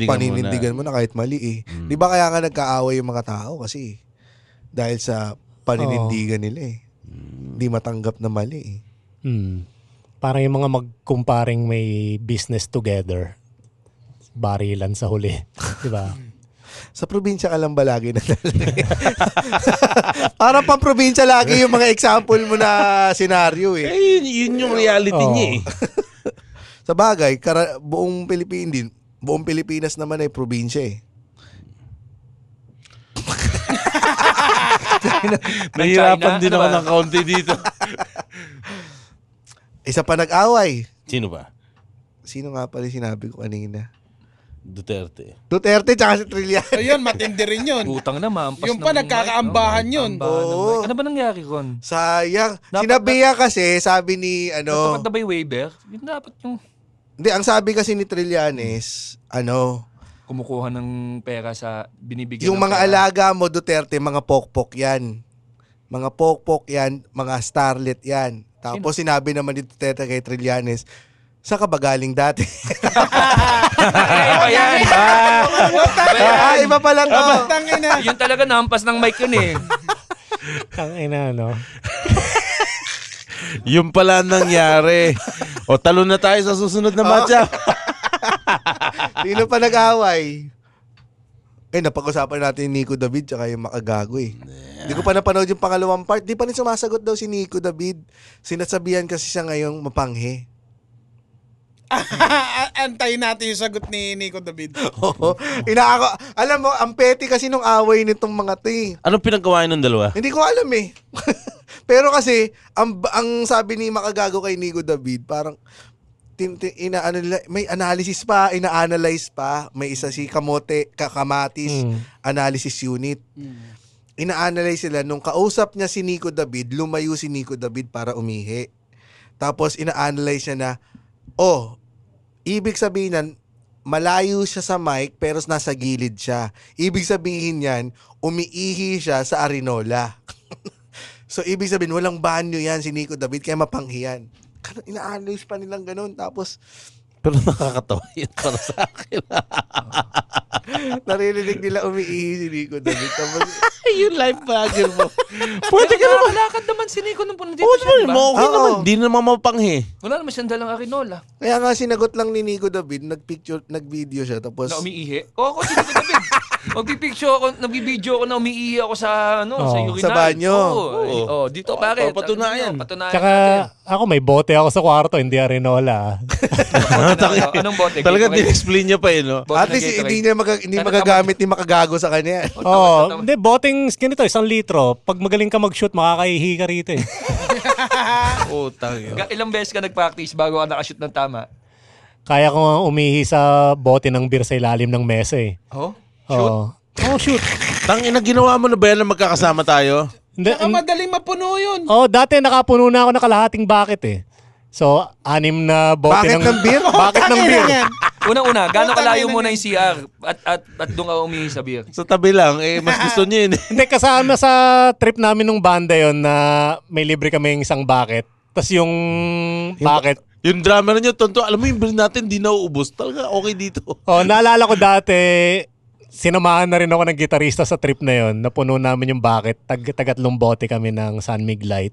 paninindigan mo na kahit mali eh. Di ba kaya nga nagkaaway yung mga tao kasi dahil sa paninindigan nila eh. Di matanggap na mali eh. Parang yung mga magkumparing may business together. Barilan sa huli. Di ba? Sa probinsya ka lang ba lagi nalalagay? Parang pang probinsya lagi yung mga example mo na senaryo eh. Yun yung reality niya eh. Sa bagay, buong Pilipinas naman ay probinsya eh. Nahirapan din ako ng kaunti dito. Isa pa nag-away. Sino ba? Sino nga pala sinabi ko kanina? Duterte tsaka si Trillian. Ayun, matindi rin yun. Butang na mampas. Yung pa nagkakaambahan yun. Oo. Ano ba nangyari kon? Sayang. Sinabihan kasi, sabi ni Dapat na ba yung waiver? Yun dapat yung... Hindi, ang sabi kasi ni Trillanes, kumukuha ng pera sa binibigyan yung ng mga pera. alaga mo, Duterte, mga pokpok yan. Mga pokpok yan, mga starlet yan. Tapos sinabi naman ni Duterte kay Trillanes, saan ka ba galing dati? Iba yan. Iba pala to. Yun talaga nampas ng mic yun eh. Tangina, no? Yung pala nangyari. O talo na tayo sa susunod na matchup. Sino pa nag-away? Napag-usapan natin ni Nico David tsaka yung Makagago eh. Hindi ko pa napanood yung pangalawang part. Di pa rin sumasagot daw si Nico David. Sinasabihan kasi siya ngayong mapanghe. Antayin natin yung sagot ni Nico David. Oo. Alam mo, ang petty kasi nung away nitong mga to eh. Anong pinagawa ng dalawa? Hindi ko alam eh. Pero kasi, ang sabi ni Makagago kay Nico David, parang may analysis pa, ina-analyze pa. May isa si Kamatis Analysis Unit. Ina-analyze sila. Nung kausap niya si Nico David, lumayo si Nico David para umihi. Tapos ina-analyze niya na, ibig sabihin nan, malayo siya sa mic pero nasa gilid siya. Ibig sabihin yan, umiihi siya sa arinola. So ibig sabihin, walang banyo yan si Nico David kaya mapanghiyan. Ina-analyze pa nilang ganun. Tapos, pero nakakatawa yun para sa akin. naririnig nila umiihi si Nico David. Tapos, yung live vlogger mo. Pwede ka naman. Lakad naman si Nico nung punod dito siya, diba? Okay naman. Di naman mapanghi. Wala naman siyang dalang arinola. kaya nga sinagot lang ni Nico David, nag-video siya. Tapos, Na umiihi? Ako si Nico David. Nagbibideo ako na umiihi ako sa urinal. Sa banyo. Dito bakit? Patunayan. Patunayan Tsaka natin. ako may bote ako sa kwarto, hindi arinola. Anong bote? Talaga din-explain niya pa yun, no? Bote at na least Gatorade. hindi magagamit ni Makagago sa kanya. Hindi, boteng ganito, 1 litro. Pag magaling ka mag-shoot, makakaihi ka rito eh. Utang yun. Ilang beses ka nag-practice bago ka nakashoot ng tama? Kaya ko nga umihi sa bote ng beer sa ilalim ng mesa eh. Shoot? Shoot. Tangina, ginawa mo na ba yan na magkakasama tayo? Hindi, Saka madaling mapuno yun. dati nakapuno na ako ng kalahating bucket eh. So, 6 na bote Bucket ng beer? Bucket ng beer. Unang-una, gano'ng kalayo muna yung CR at doon ka umihi sa beer? Sa tabi lang, mas gusto niya yun. Hindi, kasama sa trip namin nung banda yon na may libre kaming isang bucket. Tapos yung bucket. Yung drummer niyo, tonto, alam mo yung beer natin, di nauubos. Talaga, okay dito. Naalala ko dati, sinamahan na rin ako ng gitarista sa trip na yon. Napuno namin yung bucket. Tagat-tatlong bote kami ng San Mig Light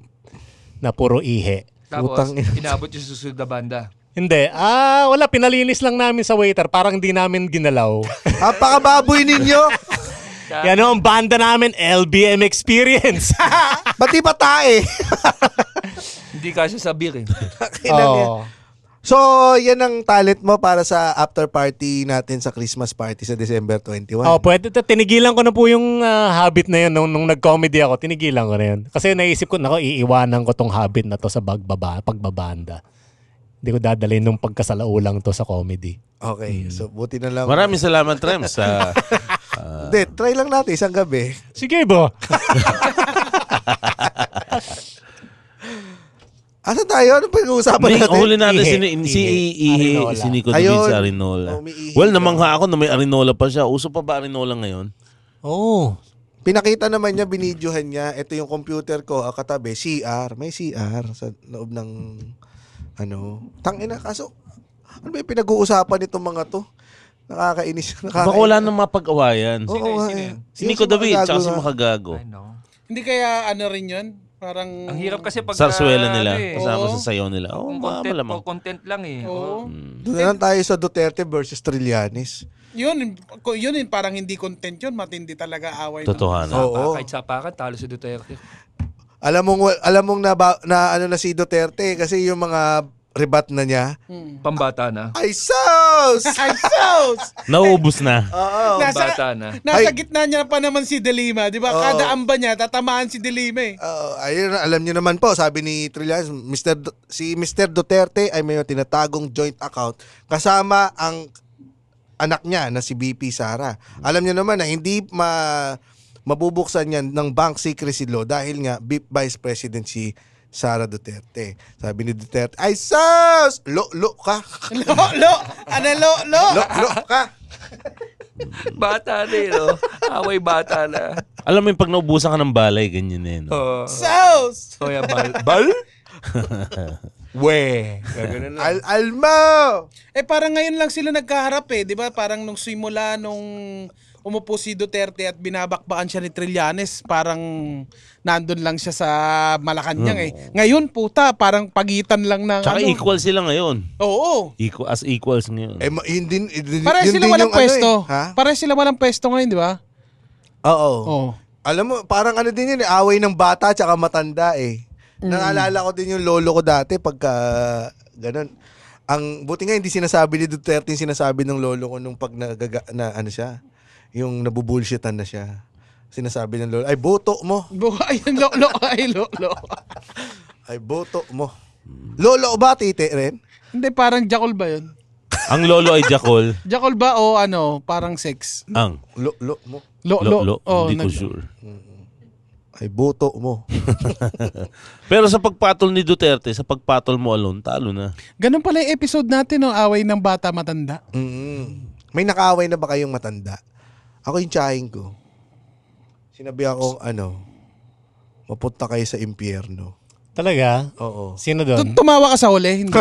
na puro ihe. Tapos, inabot yung susunod na banda. Hindi. Wala. Pinalinis lang namin sa waiter. Parang hindi namin ginalaw. Apakababoy ninyo. Yan ang banda namin, LBM Experience. Ba't di ba tae? Hindi kasi sa beer eh. Oh. So, yan ang talent mo para sa after party natin sa Christmas party sa December 21. Oh, pwede. Tinigilan ko na po yung habit na yun nung nag-comedy ako. Tinigilan ko na yun. Kasi naisip ko, iiwanan ko tong habit na to sa pagbabanda. Hindi ko dadalhin nung pagkasalaulang to sa comedy. Okay, so buti na lang. Maraming salamat, Trems. Hindi, try lang natin isang gabi. Sige ba? Asa tayo? Ano pag-uusapan natin? Huli natin Arinola. si Nico Ayun. David sa Arinola. Umiihi Well, ka. namangha ako na may Arinola pa siya. Uso pa ba Arinola ngayon? Oo. Pinakita naman niya, binidyohan niya. Ito yung computer ko, katabi, CR. May CR sa loob ng tangina. Kaso, ano ba yung pinag-uusapan itong mga to? Nakakainis. Baka wala nang mapag-awayan. Oo, Si Nico David, tsaka si Makagago. I know. Hindi kaya ano rin yun? Parang... Ang hirap kasi pag... Sarswela nila. eh, Kasama Oo. sa sayaw nila. Oo, malamang. content lang eh. Oo. Doon na lang tayo sa Duterte versus Trillanes. Yun, parang hindi content yun. Matindi talaga away. Totohanan. Oo. Kahit sapakan, talo si Duterte. Alam mong na si Duterte kasi yung mga rebat na niya. Pambata na. Ay, sus! Ay, sos! Nauubos na. Oo. Pambata na. Nasa Ay. gitna niya pa naman si De Lima. Di ba? Kada amba niya, tatamaan si De Lima eh. Ayun, alam niyo naman po, sabi ni Trillanes, si Mr. Duterte ay may tinatagong joint account kasama ang anak niya na si BP Sara. Alam niyo naman na hindi mabubuksan yan ng bank secrecy law dahil nga Vice President si Sara Duterte. Sabi ni Duterte, ay sus! Lo ka. Lo! Ano lo? Lo ka. Bata na eh, no? Away bata na. Alam mo yung pag naubusan ka ng balay, ganyan eh. No? Sos! Oh, yeah, bal? We. Gagano na. Almo! Eh parang ngayon lang sila nagkaharap eh. Di ba? Parang nung simula nung umupo si Duterte at binabakbakan siya ni Trillanes, parang nandun lang siya sa Malacanang eh. Ngayon puta, parang pagitan lang ng Tsaka equal sila ngayon. Oo. As equals ngayon. Yun din Pare yun sila din walang yung pwesto. ha? Pare sila walang pwesto ngayon, di ba? Oo. Oo. Alam mo, parang ano din yun, away ng bata tsaka matanda eh. Naalala ko din yung lolo ko dati pagka ganun. Ang buti nga hindi sinasabi ni Duterte yung sinasabi ng lolo ko nung pag ano siya, yung nabubullshitan na siya. Sinasabi ng lolo, ay boto mo. Ay, lo. Ay boto mo. Lolo ba, tite rin? Hindi, parang Jackal ba yun? Ang lolo ay Jackal. Jackal ba o ano, parang sex? Ang Lo mo. lo. Oh, Hindi ko sure. Ay boto mo. Pero sa pagpatol ni Duterte, sa pagpatol mo alone, talo na. Ganun pala yung episode natin, no? Away ng bata matanda. May nakaaway na ba kayong matanda? Ako yung tsahin ko. Sinabi ako, mapunta kayo sa impyerno. Talaga? Oo. Sino doon? Tumawa ka sa huli? Hindi.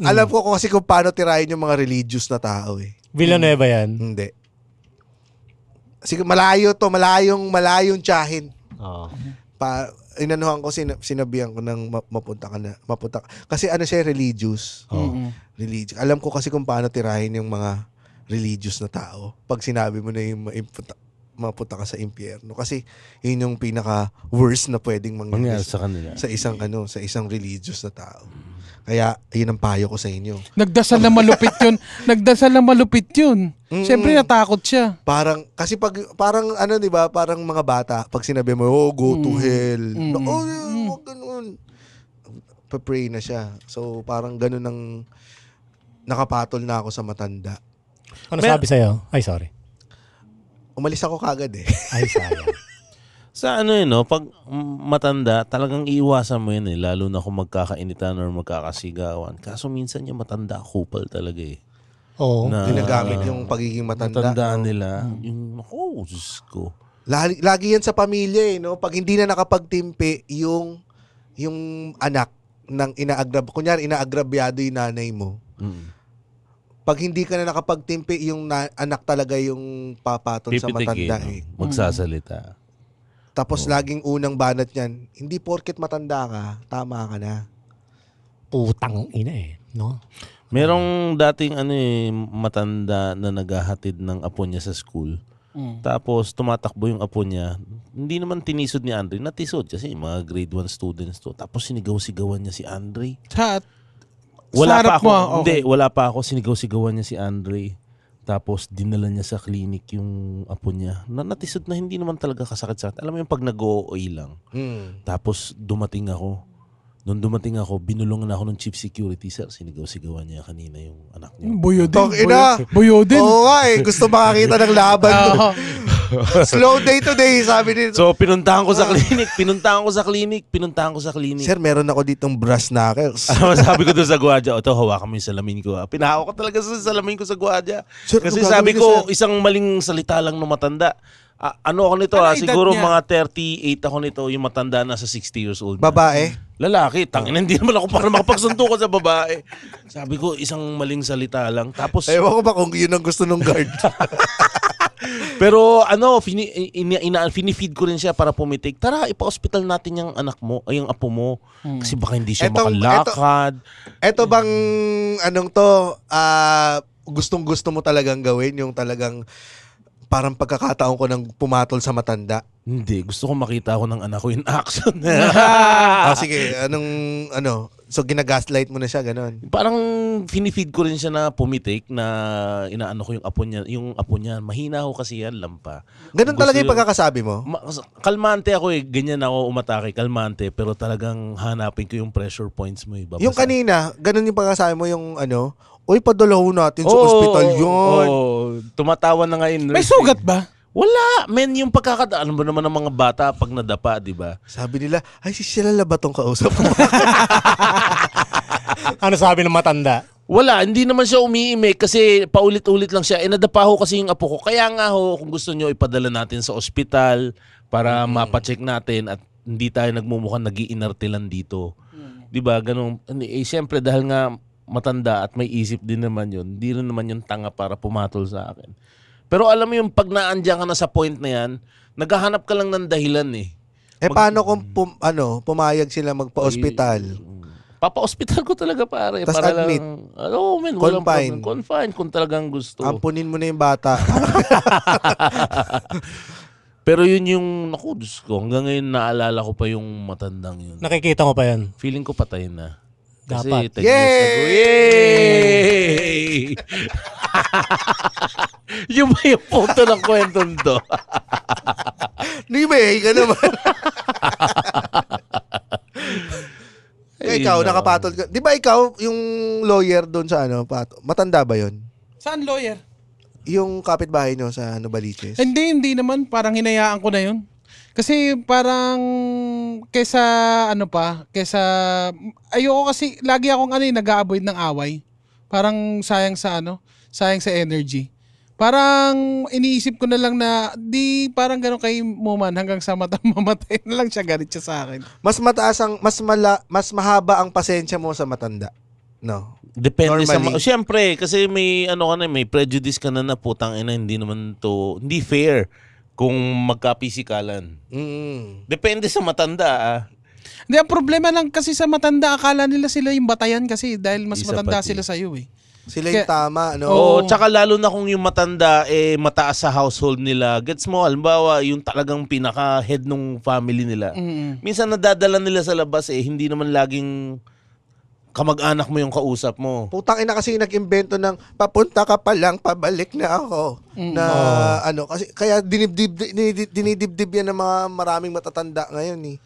Alam ko kasi kung paano tirahin yung mga religious na tao eh. Villanueva yan? Hindi. Sige, malayong tsahin. Oo. Inanuhan ko, sinabihan ko ng mapunta ka. Kasi ano siya, religious. Religious. Alam ko kasi kung paano tirahin yung mga religious na tao. Pag sinabi mo na yung mapunta ka sa impyerno. Kasi yun yung pinaka-worst na pwedeng mangyari Mangyari sa kanila. sa isang religious na tao. Kaya, yun ang payo ko sa inyo. Nagdasal na malupit yun. Siyempre natakot siya. Kasi parang ano, di ba, parang mga bata, pag sinabi mo, go to hell. Wag ganun. Pa-pray na siya. So, parang ganun ang nakapatol na ako sa matanda. Ano sabi sa'yo? Ay, sorry. Umalis ako kagad eh. Ay, sayang. Sa ano yun, no? Pag matanda, talagang iiwasan mo yun eh. Lalo na kung magkakainitan or magkakasigawan. Kaso minsan yung matanda, kupal talaga eh. Oo. Ginagamit yung pagiging matanda. Matanda nila. Yung, Diyos ko. Lagi yan sa pamilya eh, no? Pag hindi na nakapagtimpi yung anak ng kunyari inaagrabyado yung nanay mo. Pag hindi ka na nakapagtimpi, yung anak talaga yung papatol sa matanda eh. Magsasalita. Tapos laging unang banat niyan, hindi porket matanda ka, tama ka na. Putang ina eh. No? Merong dating matanda na naghahatid ng apo niya sa school. Tapos tumatakbo yung apo niya. Hindi naman tinisod ni Andre. Natisod kasi mga grade 1 students to. Tapos sinigaw-sigawan niya si Andre. Wala pa ako. Hindi, wala pa ako. Sinigaw-sigawan niya si Andre. Tapos dinala niya sa clinic yung apo niya. Natisod na hindi naman talaga kasakit-sakit. Alam mo yung pag nag-OOA lang. Tapos dumating ako. Nung dumating ako, binulungan ako ng chief security. Sir, sinigaw-sigawan niya kanina yung anak niya. Buyo din. Buyo din. Oo nga eh. Gusto makakita ng laban. Slow day today, sabi nito. So, pinuntahan ko sa clinic. Sir, meron ako ditong brass knuckles. Sabi ko doon sa gwardiya, ito, hawakan mo yung salamin ko. Pinahawak ko talaga sa salamin ko sa gwardiya. Sir, Kasi ano sabi gagawin ko, niyo, isang maling salita lang ng matanda. Ano ako nito siguro niya? mga 38 ako nito, yung matanda na sa 60 years old. Babae? Lalaki, tangina, hindi naman ako para makapagsuntukan sa babae. Sabi ko, isang maling salita lang. Tapos, Ewan ko ba kung yun ang gusto ng guard. pero finifeed ko rin siya para pumitik. Tara, ipa-hospital natin yung anak mo, ay yung apo mo. Kasi baka hindi siya makalakad. Eto bang, gustong-gusto mo talagang gawin? Yung talagang parang pagkakataon ko ng pumatol sa matanda? Hindi, gusto ko makita ako ng anak ko in action. Sige, so ginagaslight mo na siya, ganon. Parang finifeed ko rin siya na pumitik na inaano ko yung apo niya. Mahina ho kasi yan, lampa. Ganon talaga yung pagkakasabi mo? Kalmante ako ganyan ako umatake, kalmante, pero talagang hanapin ko yung pressure points mo. Yung kanina, ganon yung pagkakasabi mo yung uy, padalaw natin sa ospital yun. Tumatawa na ngayon. May sugat ba? Wala. Men, yung pagkakadaan mo naman ng mga bata pag nadapa, di ba? Sabi nila, ay, si Shalala ba tong kausap mo? Ano sabi ng matanda? Wala, hindi naman siya umiimik kasi paulit-ulit lang siya. Nadapa ho kasi yung apo ko. Kaya nga ho, kung gusto nyo, ipadala natin sa ospital para mapacheck natin at hindi tayo nagmumukhang nag-iinartilan dito. Di ba? Ganun. Siyempre, dahil nga matanda at may isip din naman yun, hindi rin naman yung tanga para pumatol sa akin. Pero alam mo yung pag naandyan ka na sa point na yan, naghahanap ka lang ng dahilan eh. Paano kung pumayag sila magpa-ospital? Papa-hospital ko talaga pare. Tas para admit. Lang, walang Confine. problem. Confine kung talagang gusto. Ampunin mo na yung bata. Pero yun yung, Diyos ko, hanggang ngayon naalala ko pa yung matandang yun. Nakikita mo pa yan? Feeling ko patay na. Kasi Dapat. 10 years ago. Yay! Yung ba yung punto ng kwento nito? May ka naman. Ikaw, nakapatol ka. Di ba ikaw, yung lawyer doon sa matanda ba yun? Saan lawyer? Yung kapitbahay nyo sa Baliches? Hindi naman. Parang hinayaan ko na yun. Kasi parang kesa ayoko kasi lagi akong nag-a-avoid ng away. Parang sayang sa energy. Parang iniisip ko na lang na parang gano'n kay Muman hanggang sa mamatay na lang siya, galit siya sa akin. Mas mahaba ang pasensya mo sa matanda. No. Depende Normally. Siyempre, kasi may may prejudice ka na putang ina, hindi fair kung magkapisikalan. Depende sa matanda. Hindi, ang problema lang kasi sa matanda, akala nila sila yung batayan kasi dahil mas matanda sila sa iyo eh. Sila yung tama, Tsaka lalo na kung yung matanda mataas sa household nila. Gets mo, halimbawa, yung talagang pinaka-head ng family nila. Minsan nadadala nila sa labas hindi naman laging kamag-anak mo yung kausap mo. Putang ina kasi nag-imbento ng papunta ka pa lang, pabalik na ako. Kasi kaya dinidibdib yan ng mga maraming matatanda ngayon eh.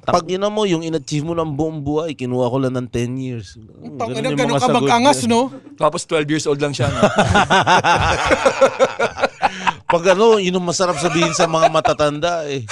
Pag mo, yung in-achieve mo ng buong buhay, kinuha ko lang ng 10 years. Ganun ka mag-angas, no? Tapos 12 years old lang siya. No? Pag yun ang masarap sabihin sa mga matatanda eh.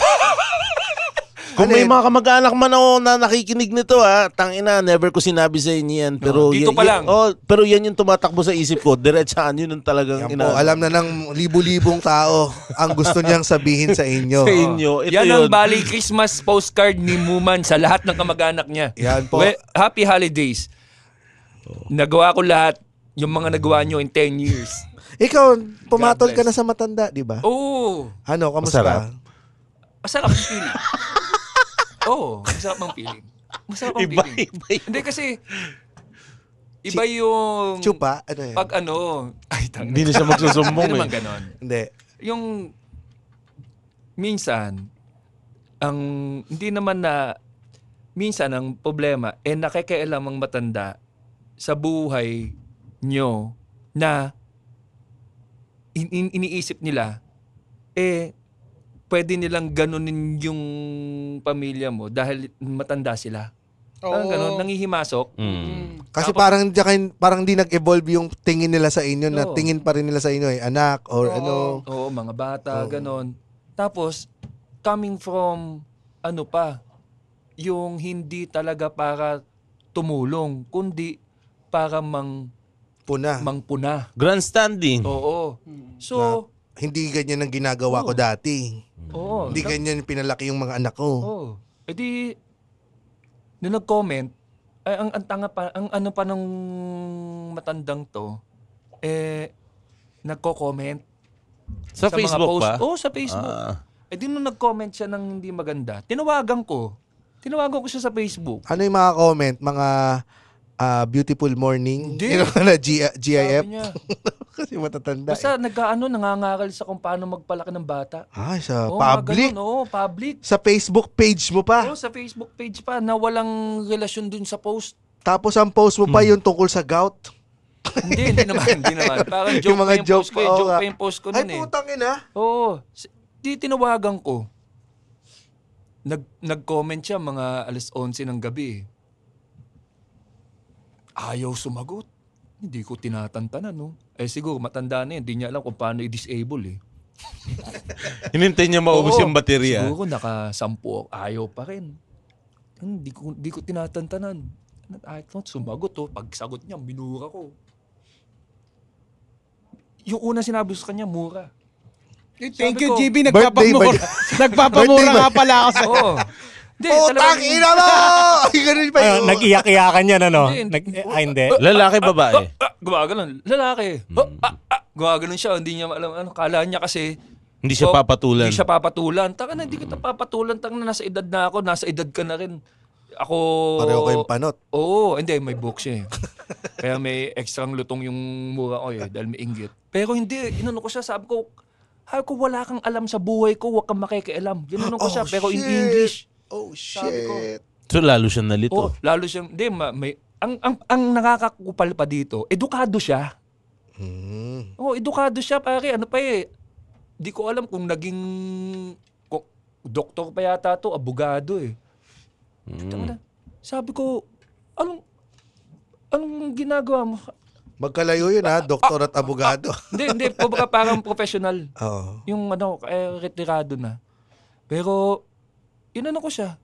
Kung may mga kamag-anak man na nakikinig nito tangina, never ko sinabi sa inyo yan. Pero dito pa lang. Pero yan yung tumatakbo sa isip ko. Diretsahan yun ang talagang alam na ng libu-libong tao ang gusto niyang sabihin sa inyo. Sa inyo. Ito yan yun. ang Bali Christmas postcard ni Muman sa lahat ng kamag-anak niya. Yan po. Happy holidays. Nagawa ko lahat yung mga nagawa nyo in 10 years. Ikaw, pumatol God ka bless. na sa matanda, di ba? Oo. Kamusta? Masarap. Masarap ang feeling. Oo, masarap ang feeling. Masarap ang feeling. Iba. Hindi kasi, Iba yung... Chupa? Ano yan? Pag ano... Ay, Hindi na siya magsusumbong Hindi naman eh. ganon. Hindi. Yung... Minsan, hindi naman na... Minsan, ang problema, nakikialam ang matanda sa buhay nyo na iniisip nila, pwede nilang ganunin yung pamilya mo dahil matanda sila. Parang ganun, nangihimasok. Kasi parang di nag-evolve yung tingin nila sa inyo na tingin pa rin nila sa inyo anak or ano. Oo, mga bata, ganon. Tapos, coming from, yung hindi talaga para tumulong, kundi para mangpuna. Grandstanding. Oo. So, Hindi ganyan ang ginagawa ko dati. oo. Hindi ganyan pinalaki yung mga anak ko. Oo. E di, nung nag-comment, ang tanga pa, ang ano pa nung matandang to, nagko-comment. Sa mga Facebook post. pa? Oo, sa Facebook. E di nung nag-comment siya ng hindi maganda, tinawagan ko siya sa Facebook. Ano yung mga comment? Mga beautiful morning? Hindi. Na GIF? Sabi niya, Kasi matatanda. basta nangangaral sa kung paano magpalaki ng bata. Ay, sa Oo, public. mga ganun, oo, public. Sa Facebook page mo pa. Oo, sa Facebook page pa na walang relasyon dun sa post. Tapos ang post mo pa yung tungkol sa gout. Hindi naman. Parang joke Yung mga pa yung joke post ko. pa, oo Joke nga. pa yung post ko Ay, nun eh. putang ina. Oo. Di tinawagan ko. Nag-comment siya mga 11:00 ng gabi. Ayaw sumagot. Hindi ko tinatantanan, no? Siguro matanda na yan. Hindi niya alam kung paano i-disable eh. Hinintay niya maubos Oo. yung baterya. Siguro naka-10. Ayaw pa rin. Hindi ko tinatantanan. Ayaw sumagot, oh. Pag sagot niya, minura ko. Yung una sinabi ko sa kanya, mura. Thank Sabi you, ko, GB. birthday ba Nagpapamura. Nagpapamura Birthday ba? nga pala ako sa... Oo. Hindi, Putang ina mo! Ay, ganun pa yun. Nag-iyak-iyakan yan, ano? Hindi. Hindi. Lalaki, babae. Gumaganon. Lalaki. Gumaganon siya. Hindi niya alam. Kala niya kasi... Hindi siya papatulan. Hindi siya papatulan. Taka na, hindi kita papatulan. Taka na, nasa edad na ako. Nasa edad ka na rin. Ako... Pareho kayong panot. Oo. Hindi, may book siya eh. Kaya may extrang lutong yung mura ko eh. Dahil may inggit. Pero hindi. Inano ko siya. Sabi ko, wala kang alam sa buhay ko. Huwag kang makikialam. Ginanong ko siya. Pero in English. Oh, Sabi ko, shit. So lalo siyang nalito. Oo, lalo siyang, hindi, ang nakakakupal pa dito, edukado siya. Oo, edukado siya, pare. Ano pa eh, di ko alam kung doktor pa yata to, abogado eh. Sabi ko, anong ginagawa mo? Magkalayo yun ha, doktor at abogado. Hindi, parang professional. Oo. Yung retirado na. Pero, inano ko siya.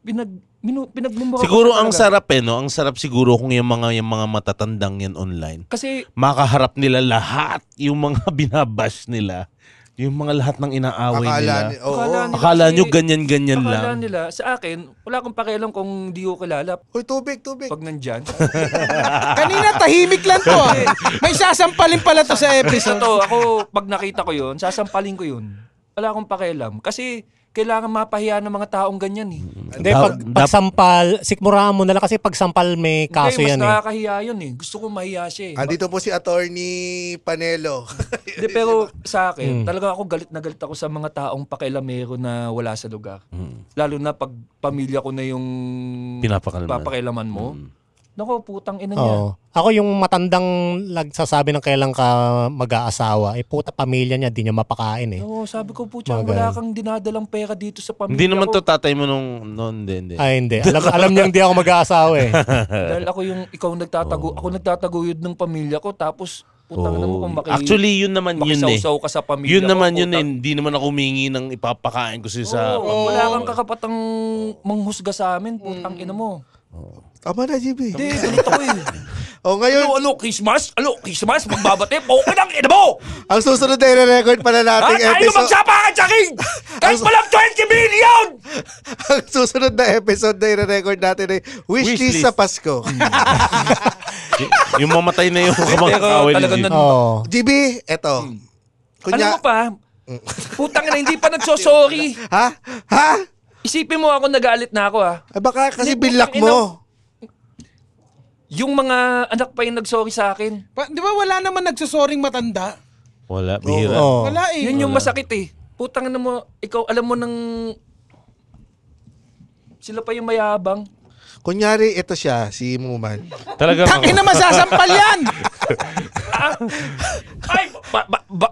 Pinagmumura ko Siguro siya ang talaga. sarap no? Ang sarap siguro kung yung mga matatandang yan online. Kasi, Makaharap nila lahat yung mga binabash nila. Yung mga lahat ng inaaway nila. Akala nyo ganyan-ganyan akala lang. nila, sa akin, wala akong pakialam kung di ko kilala. Uy, tubig. Pag nandyan. Kanina tahimik lang to. May sasampalin pala to sa episode. Ito, ako, pag nakita ko yun, sasampalin ko yun. Wala akong pakialam. Kasi, kailangan mapahiya ng mga taong ganyan eh. Hindi, pagsampal, sikmurahan mo na lang kasi pagsampal may kaso Hindi, yan mas eh. nakakahiya yun eh. Gusto ko mahiya siya eh. Andito po si Attorney Panelo. Hindi, pero sa akin, talaga ako galit na galit ako sa mga taong pakialamero na wala sa lugar. Lalo na pag pamilya ko na yung papakialaman mo. Nako, putang ina niya. Oo. Ako yung matandang nagsasabi ng kailan ka mag-aasawa, puta pamilya niya, di niya mapakain eh. Oo, sabi ko po wala kang dinadalang pera dito sa pamilya Hindi naman ko. to tatay mo nung hindi. Ay, hindi. Alam niya hindi ako mag-aasawa eh. Dahil ako yung ikaw ako nagtataguyod ng pamilya ko tapos putang na mo kung Actually, yun naman yun eh. makisawsaw ka sa pamilya Yun ko. naman yun eh. Hindi naman ako humingi ng ipapakain ko sa... Wala kang kakapatang manghusga sa amin, putang ina mo. Tama na, GB. Hindi, galit ako eh. Ngayon, Christmas? Magbabate? Okay ng ina mo! ang susunod na i-record pala nating Tayo episode. magsapakan sa king! Kahit walang 20 million! Ang susunod na episode na i-record natin ay Wishlist sa Pasko. Yung mamatay na yung kamag-away talaga ni Oo. GB, eto. Alam mo pa, putang ina, hindi pa nagsosorry. Ha? Isipin mo ako nagalit na ako ha. Baka kasi Hindi, binlock putang ina. mo. yung mga anak pa yung nag-sorry sa akin. Di ba wala naman nagsusoring matanda? Wala, bihira. Oo. Wala eh. Yun yung masakit eh. Putang na mo, ikaw alam mo ng... Sila pa yung mayabang. Kunyari, ito siya, si Muman. Talagang Tangin na masasampal yan! Ay,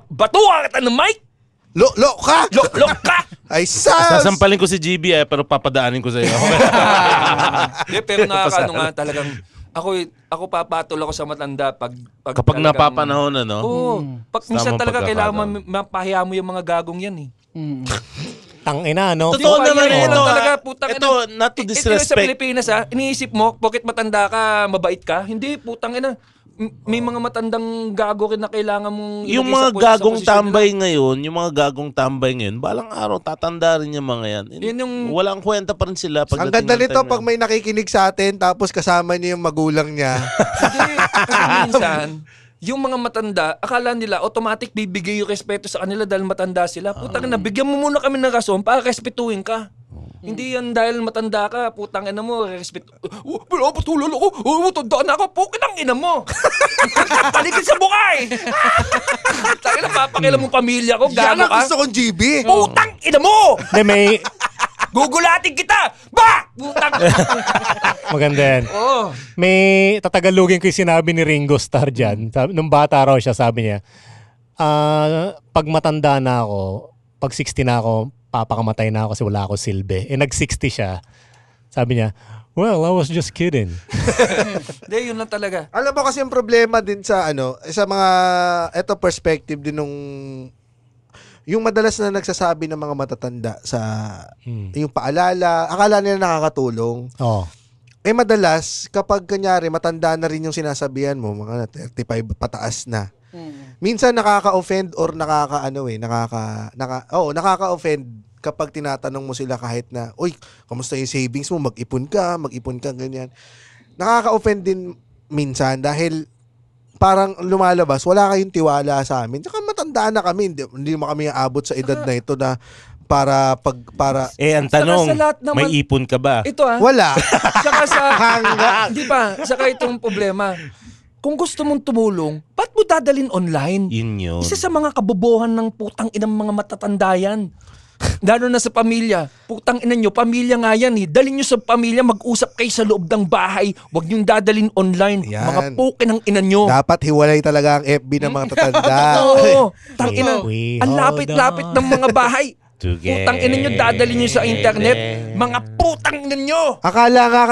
batuwa kita ng mic! Lo ka! Lok ka! Ay, sas! sasampalin ko si GB pero papadaanin ko sa iyo. Pero nakakaano nga talagang... Ako papatol ako sa matanda pag Kapag talagang- napapanahon na, no? Oo. Pag minsan Tamang talaga kailangan pagkakataon. mapahiya mo yung mga gagong yan eh. Tangina, no? Totoo Di ba, naman yan ito. talaga, putang Ito, not to Ito sa disrespect. Pilipinas iniisip mo, bakit matanda ka, mabait ka? Hindi, putang ina. May mga matandang gago rin na kailangan mong Yung ilagay mga sa sa gagong posisyon tambay nila. ngayon, yung mga gagong tambay ngayon, balang araw tatanda rin yung mga yan. Yun yung- Walang kwenta pa rin sila. Ang ganda nito pag may nakikinig sa atin tapos kasama niya yung magulang niya. Hindi, kasi minsan, yung mga matanda, akala nila automatic bibigay yung respeto sa kanila dahil matanda sila. Putang ina, bigyan mo muna kami ng rason para respetuhin ka. Hindi yan dahil matanda ka, putang ina mo, respeto. Wala, patulan ako. Matanda na ako. Pukinang ina mo. Paligid sa bukay. Tangina, papakailan mo pamilya ko. Yan Gago ang ka. gusto kong GB. Putang ina mo! Hindi, may... Gugulatin kita! Ba! Putang! Maganda yan. Oh. May tatagalugin ko yung sinabi ni Ringo Starr dyan. Nung bata raw siya, sabi niya, pag matanda na ako, pag 60 na ako, papakamatay na ako kasi wala ako silbi. Nag-60 siya. Sabi niya, well, I was just kidding. Hindi, yun lang talaga. Alam mo kasi yung problema din sa sa mga eto perspective din nung yung madalas na nagsasabi ng mga matatanda sa yung paalala, akala nila nakakatulong. Oh. Madalas kapag kanyari matanda na rin yung sinasabihan mo, mga 35 pataas na. Minsan nakaka-offend or nakaka-offend kapag tinatanong mo sila kahit na, uy, kamusta yung savings mo? Mag-ipon ka, ganyan. Nakaka-offend din minsan dahil parang lumalabas, wala kayong tiwala sa amin. Tsaka matanda na kami, hindi mo kami aabot sa edad na ito na para Ang tanong, Saka sa lahat naman- may ipon ka ba? Ito wala. Saka sa hindi pa, saka itong problema. Kung gusto mong tumulong, ba't mo dadalin online? Yun yun. Isa sa mga kabobohan ng putang inang mga matatanda yan. Lalo na sa pamilya. Putang ina nyo, pamilya nga yan eh. Dalhin nyo sa pamilya, mag-usap kayo sa loob ng bahay. Huwag nyo dadalin online. Yan. Mga pukin ng ina nyo. Dapat hiwalay talaga ang FB ng mga tatanda. Oo. Tang ina. We Ang hold lapit-lapit on. ng mga bahay. Together. Putang ina nyo, dadalhin nyo sa internet. Mga putang ina nyo. Akala nga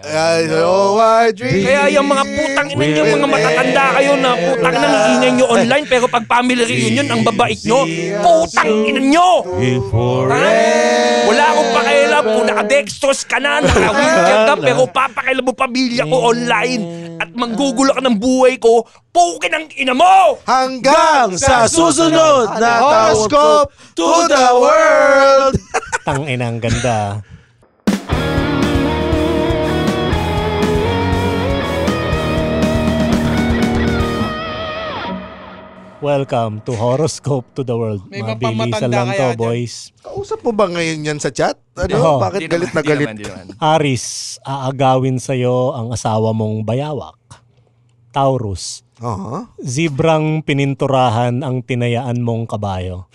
I know I dream. Kaya yung mga putang ina nyo, mga matatanda kayo na putang ina iingay nyo online, pero pag family reunion, ang babait nyo, putang ina nyo! Ha? Wala akong pakialam kung naka-dextrose ka na, naka-wheelchair ka, pero papakailan mo pamilya ko online at manggugulo ka ng buhay ko, pukin ang ina mo! Hanggang sa susunod na horoscope to the world. Tangina, ang ganda. Welcome to Horoscope to the World. May Mabilisan mapamatanda lang kaya to, dyan? boys. Kausap mo ba ngayon yan sa chat? Oo. Bakit galit na galit? Aris, aagawin sa'yo ang asawa mong bayawak. Taurus, zibrang pininturahan ang tinayaan mong kabayo.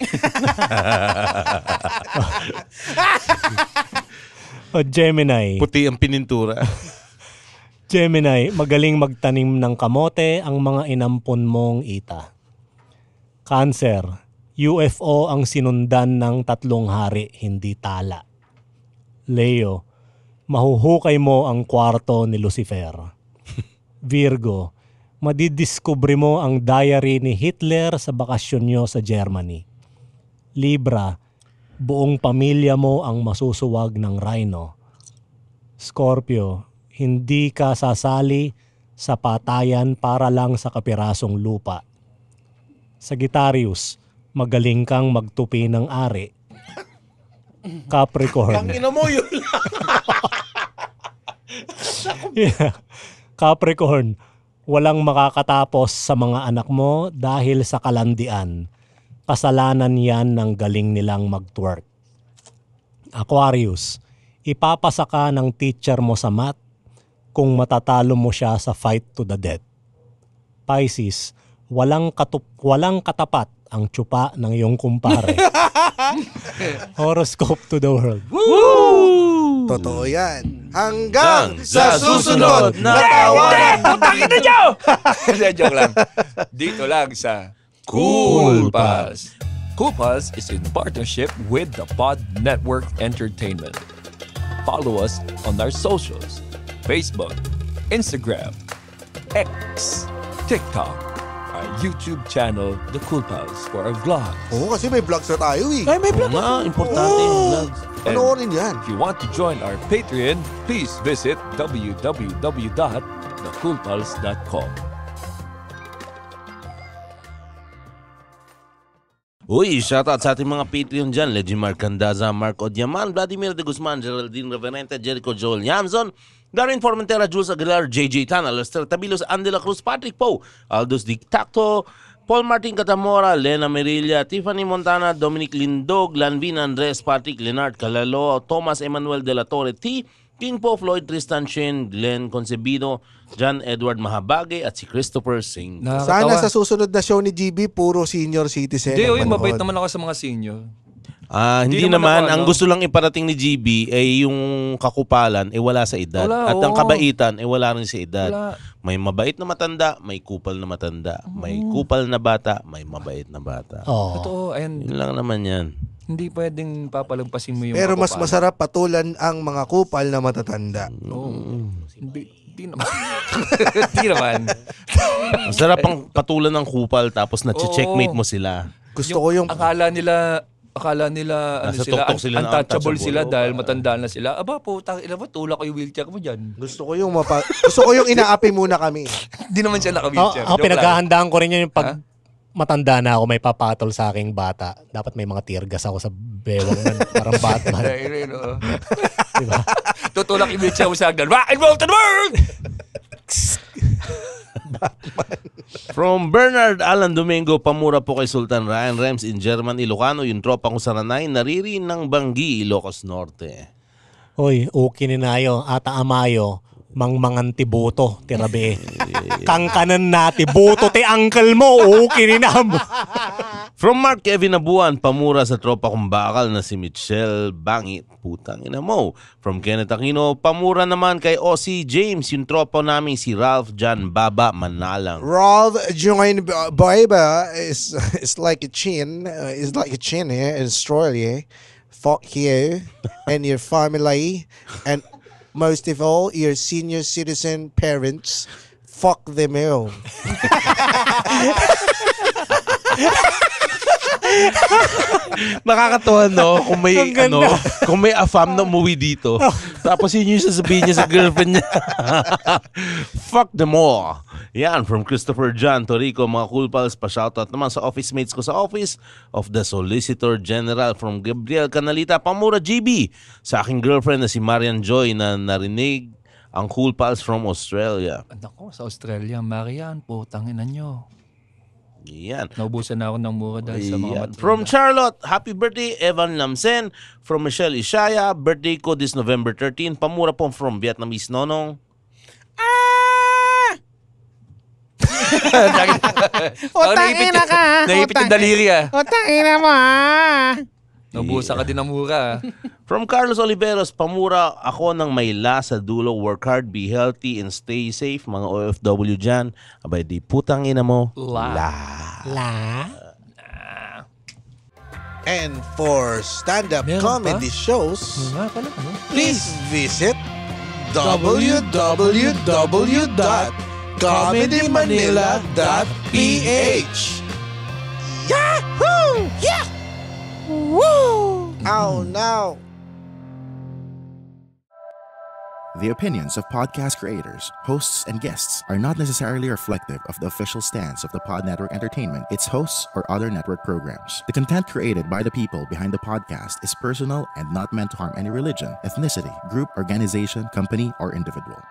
O Gemini. Puti ang pinintura. Gemini, magaling magtanim ng kamote ang mga inampon mong ita. Cancer, UFO ang sinundan ng 3 hari, hindi tala. Leo, mahuhukay mo ang kwarto ni Lucifer. Virgo, madidiskubre mo ang diary ni Hitler sa bakasyon nyo sa Germany. Libra, buong pamilya mo ang masusuwag ng rhino. Scorpio, hindi ka sasali sa patayan para lang sa kapirasong lupa. Sagittarius, magaling kang magtupi ng ari. Capricorn. mo yun. Yeah. Capricorn, walang makakatapos sa mga anak mo dahil sa kalandian. Kasalanan yan ng galing nilang mag-twerk. Aquarius, ipapasa ka ng teacher mo sa math kung matatalo mo siya sa fight to the death. Pisces, walang katapat ang tsupa ng iyong kumpare. Horoscope to the world. Totoo yan. Hanggang sa susunod na tawanan! Putangin na nyo! Joke lang. Dito lang sa Cool Pals. Cool Pals is in partnership with the Pod Network Entertainment. Follow us on our socials. Facebook, Instagram, X, TikTok, our YouTube channel, The Cool Pals, for our vlogs. Oo, kasi may vlogs na tayo eh. Ay, may vlog. Importante yung vlogs. Panoorin yan. If you want to join our Patreon, please visit www.thecoolpals.com. Uy, shoutout sa ating mga Patreon dyan. Legimar Candaza, Mark Odiaman, Vladimir de Guzman, Geraldine Reverente, Jericho Joel Yamzon, Darren Formentera, Jules Aguilar, JJ Tan, Lester Tabilos, Andy La Cruz, Patrick Poe, Aldous Dictacto, Paul Martin Catamora, Lena Merilla, Tiffany Montana, Dominic Lindog, Lanvin Andres, Patrick Leonard Calalo, Thomas Emmanuel De La Torre T, King Po, Floyd Tristan Shin, Glenn Concebido, John Edward Mahabagay at si Christopher Singh. Sana sa susunod na show ni GB, puro senior citizen. Hindi, mabait naman ako sa mga senior. Hindi naman. Ang gusto lang iparating ni GB ay yung kakupalan wala sa edad. At ang kabaitan wala rin sa edad. Wala. May mabait na matanda, may kupal na matanda. May kupal na bata, may mabait na bata. Totoo. And Yun lang naman yan. hindi pwedeng papalagpasin mo yung Pero mas kakupalan. masarap patulan ang mga kupal na matatanda. Hindi naman. Hindi naman. Ang sarap ang patulan ng kupal tapos na-checkmate mo sila. Gusto ko yung... Akala nila Nasa tuktok sila na untouchable sila untouchable. dahil matanda na sila. Aba po, ina mo, tulak ko yung wheelchair mo dyan. Gusto ko yung inaapi muna kami. Hindi naman siya naka-wheelchair. Ako Joke lang. pinaghahandaan ko rin yun yung pag matanda na ako, may papatol sa aking bata. Dapat may mga tear gas ako sa bewang nun. Parang Batman. Diba? Tutulak yung wheelchair mo sa hagdan. Rock and roll to the world! From Bernard Alan Domingo, pamura po kay Sultan Ryan Rems in German, Ilocano, yung tropa kong saranay, nariri ng Banggi, Ilocos Norte. Hoy, okay ni nayo. Ata amayo. Mangmangan ti boto, ti rabi. Kang kanan na ti boto ti uncle mo. Okay ni na mo. From Mark Kevin Abuan, pamura sa tropa kong bakal na si Michelle Bangit. Putang ina mo. From Kenneth Aquino, pamura naman kay Ossie James, yung tropa namin si Ralph John Baba Manalang. Ralph joined Baba is like a chin. Is like a chin here in Australia. Fuck you and your family, and most of all, your senior citizen parents. Fuck them all. Nakakatuwa, no? Kung may afam na umuwi dito. Tapos yun yung sasabihin niya sa girlfriend niya. Fuck them all. Yan, from Christopher John Torico, mga Cool Pals, pa-shoutout naman sa office mates ko sa Office of the Solicitor General. From Gabriel Canalita, pamura GB, sa aking girlfriend na si Marian Joy na narinig ang Cool Pals from Australia. Nako, sa Australia, Marian, putangin na nyo. Yan. Naubusan na ako ng mura dahil sa mga Yan. matunda. From Charlotte, happy birthday, Evan Lamsen. From Michelle Ishaya, birthday ko this November 13. Pamura po from Vietnamese Nonong. Utangin na ka. Naipit yung daliri Utangin na mo Naubusan ka din ng mura From Carlos Oliveros, pamura ako ng may la sa dulo. Work hard, be healthy, and stay safe. Mga OFW dyan. Abay, di putang ina mo. La. And for stand-up Meron comedy pa? shows, Nga pala, ano? please visit www.comedymanila.ph. Yahoo! Yeah! Woo! Oh no! The opinions of podcast creators, hosts, and guests are not necessarily reflective of the official stance of the Pod Network Entertainment, its hosts, or other network programs. The content created by the people behind the podcast is personal and not meant to harm any religion, ethnicity, group, organization, company, or individual.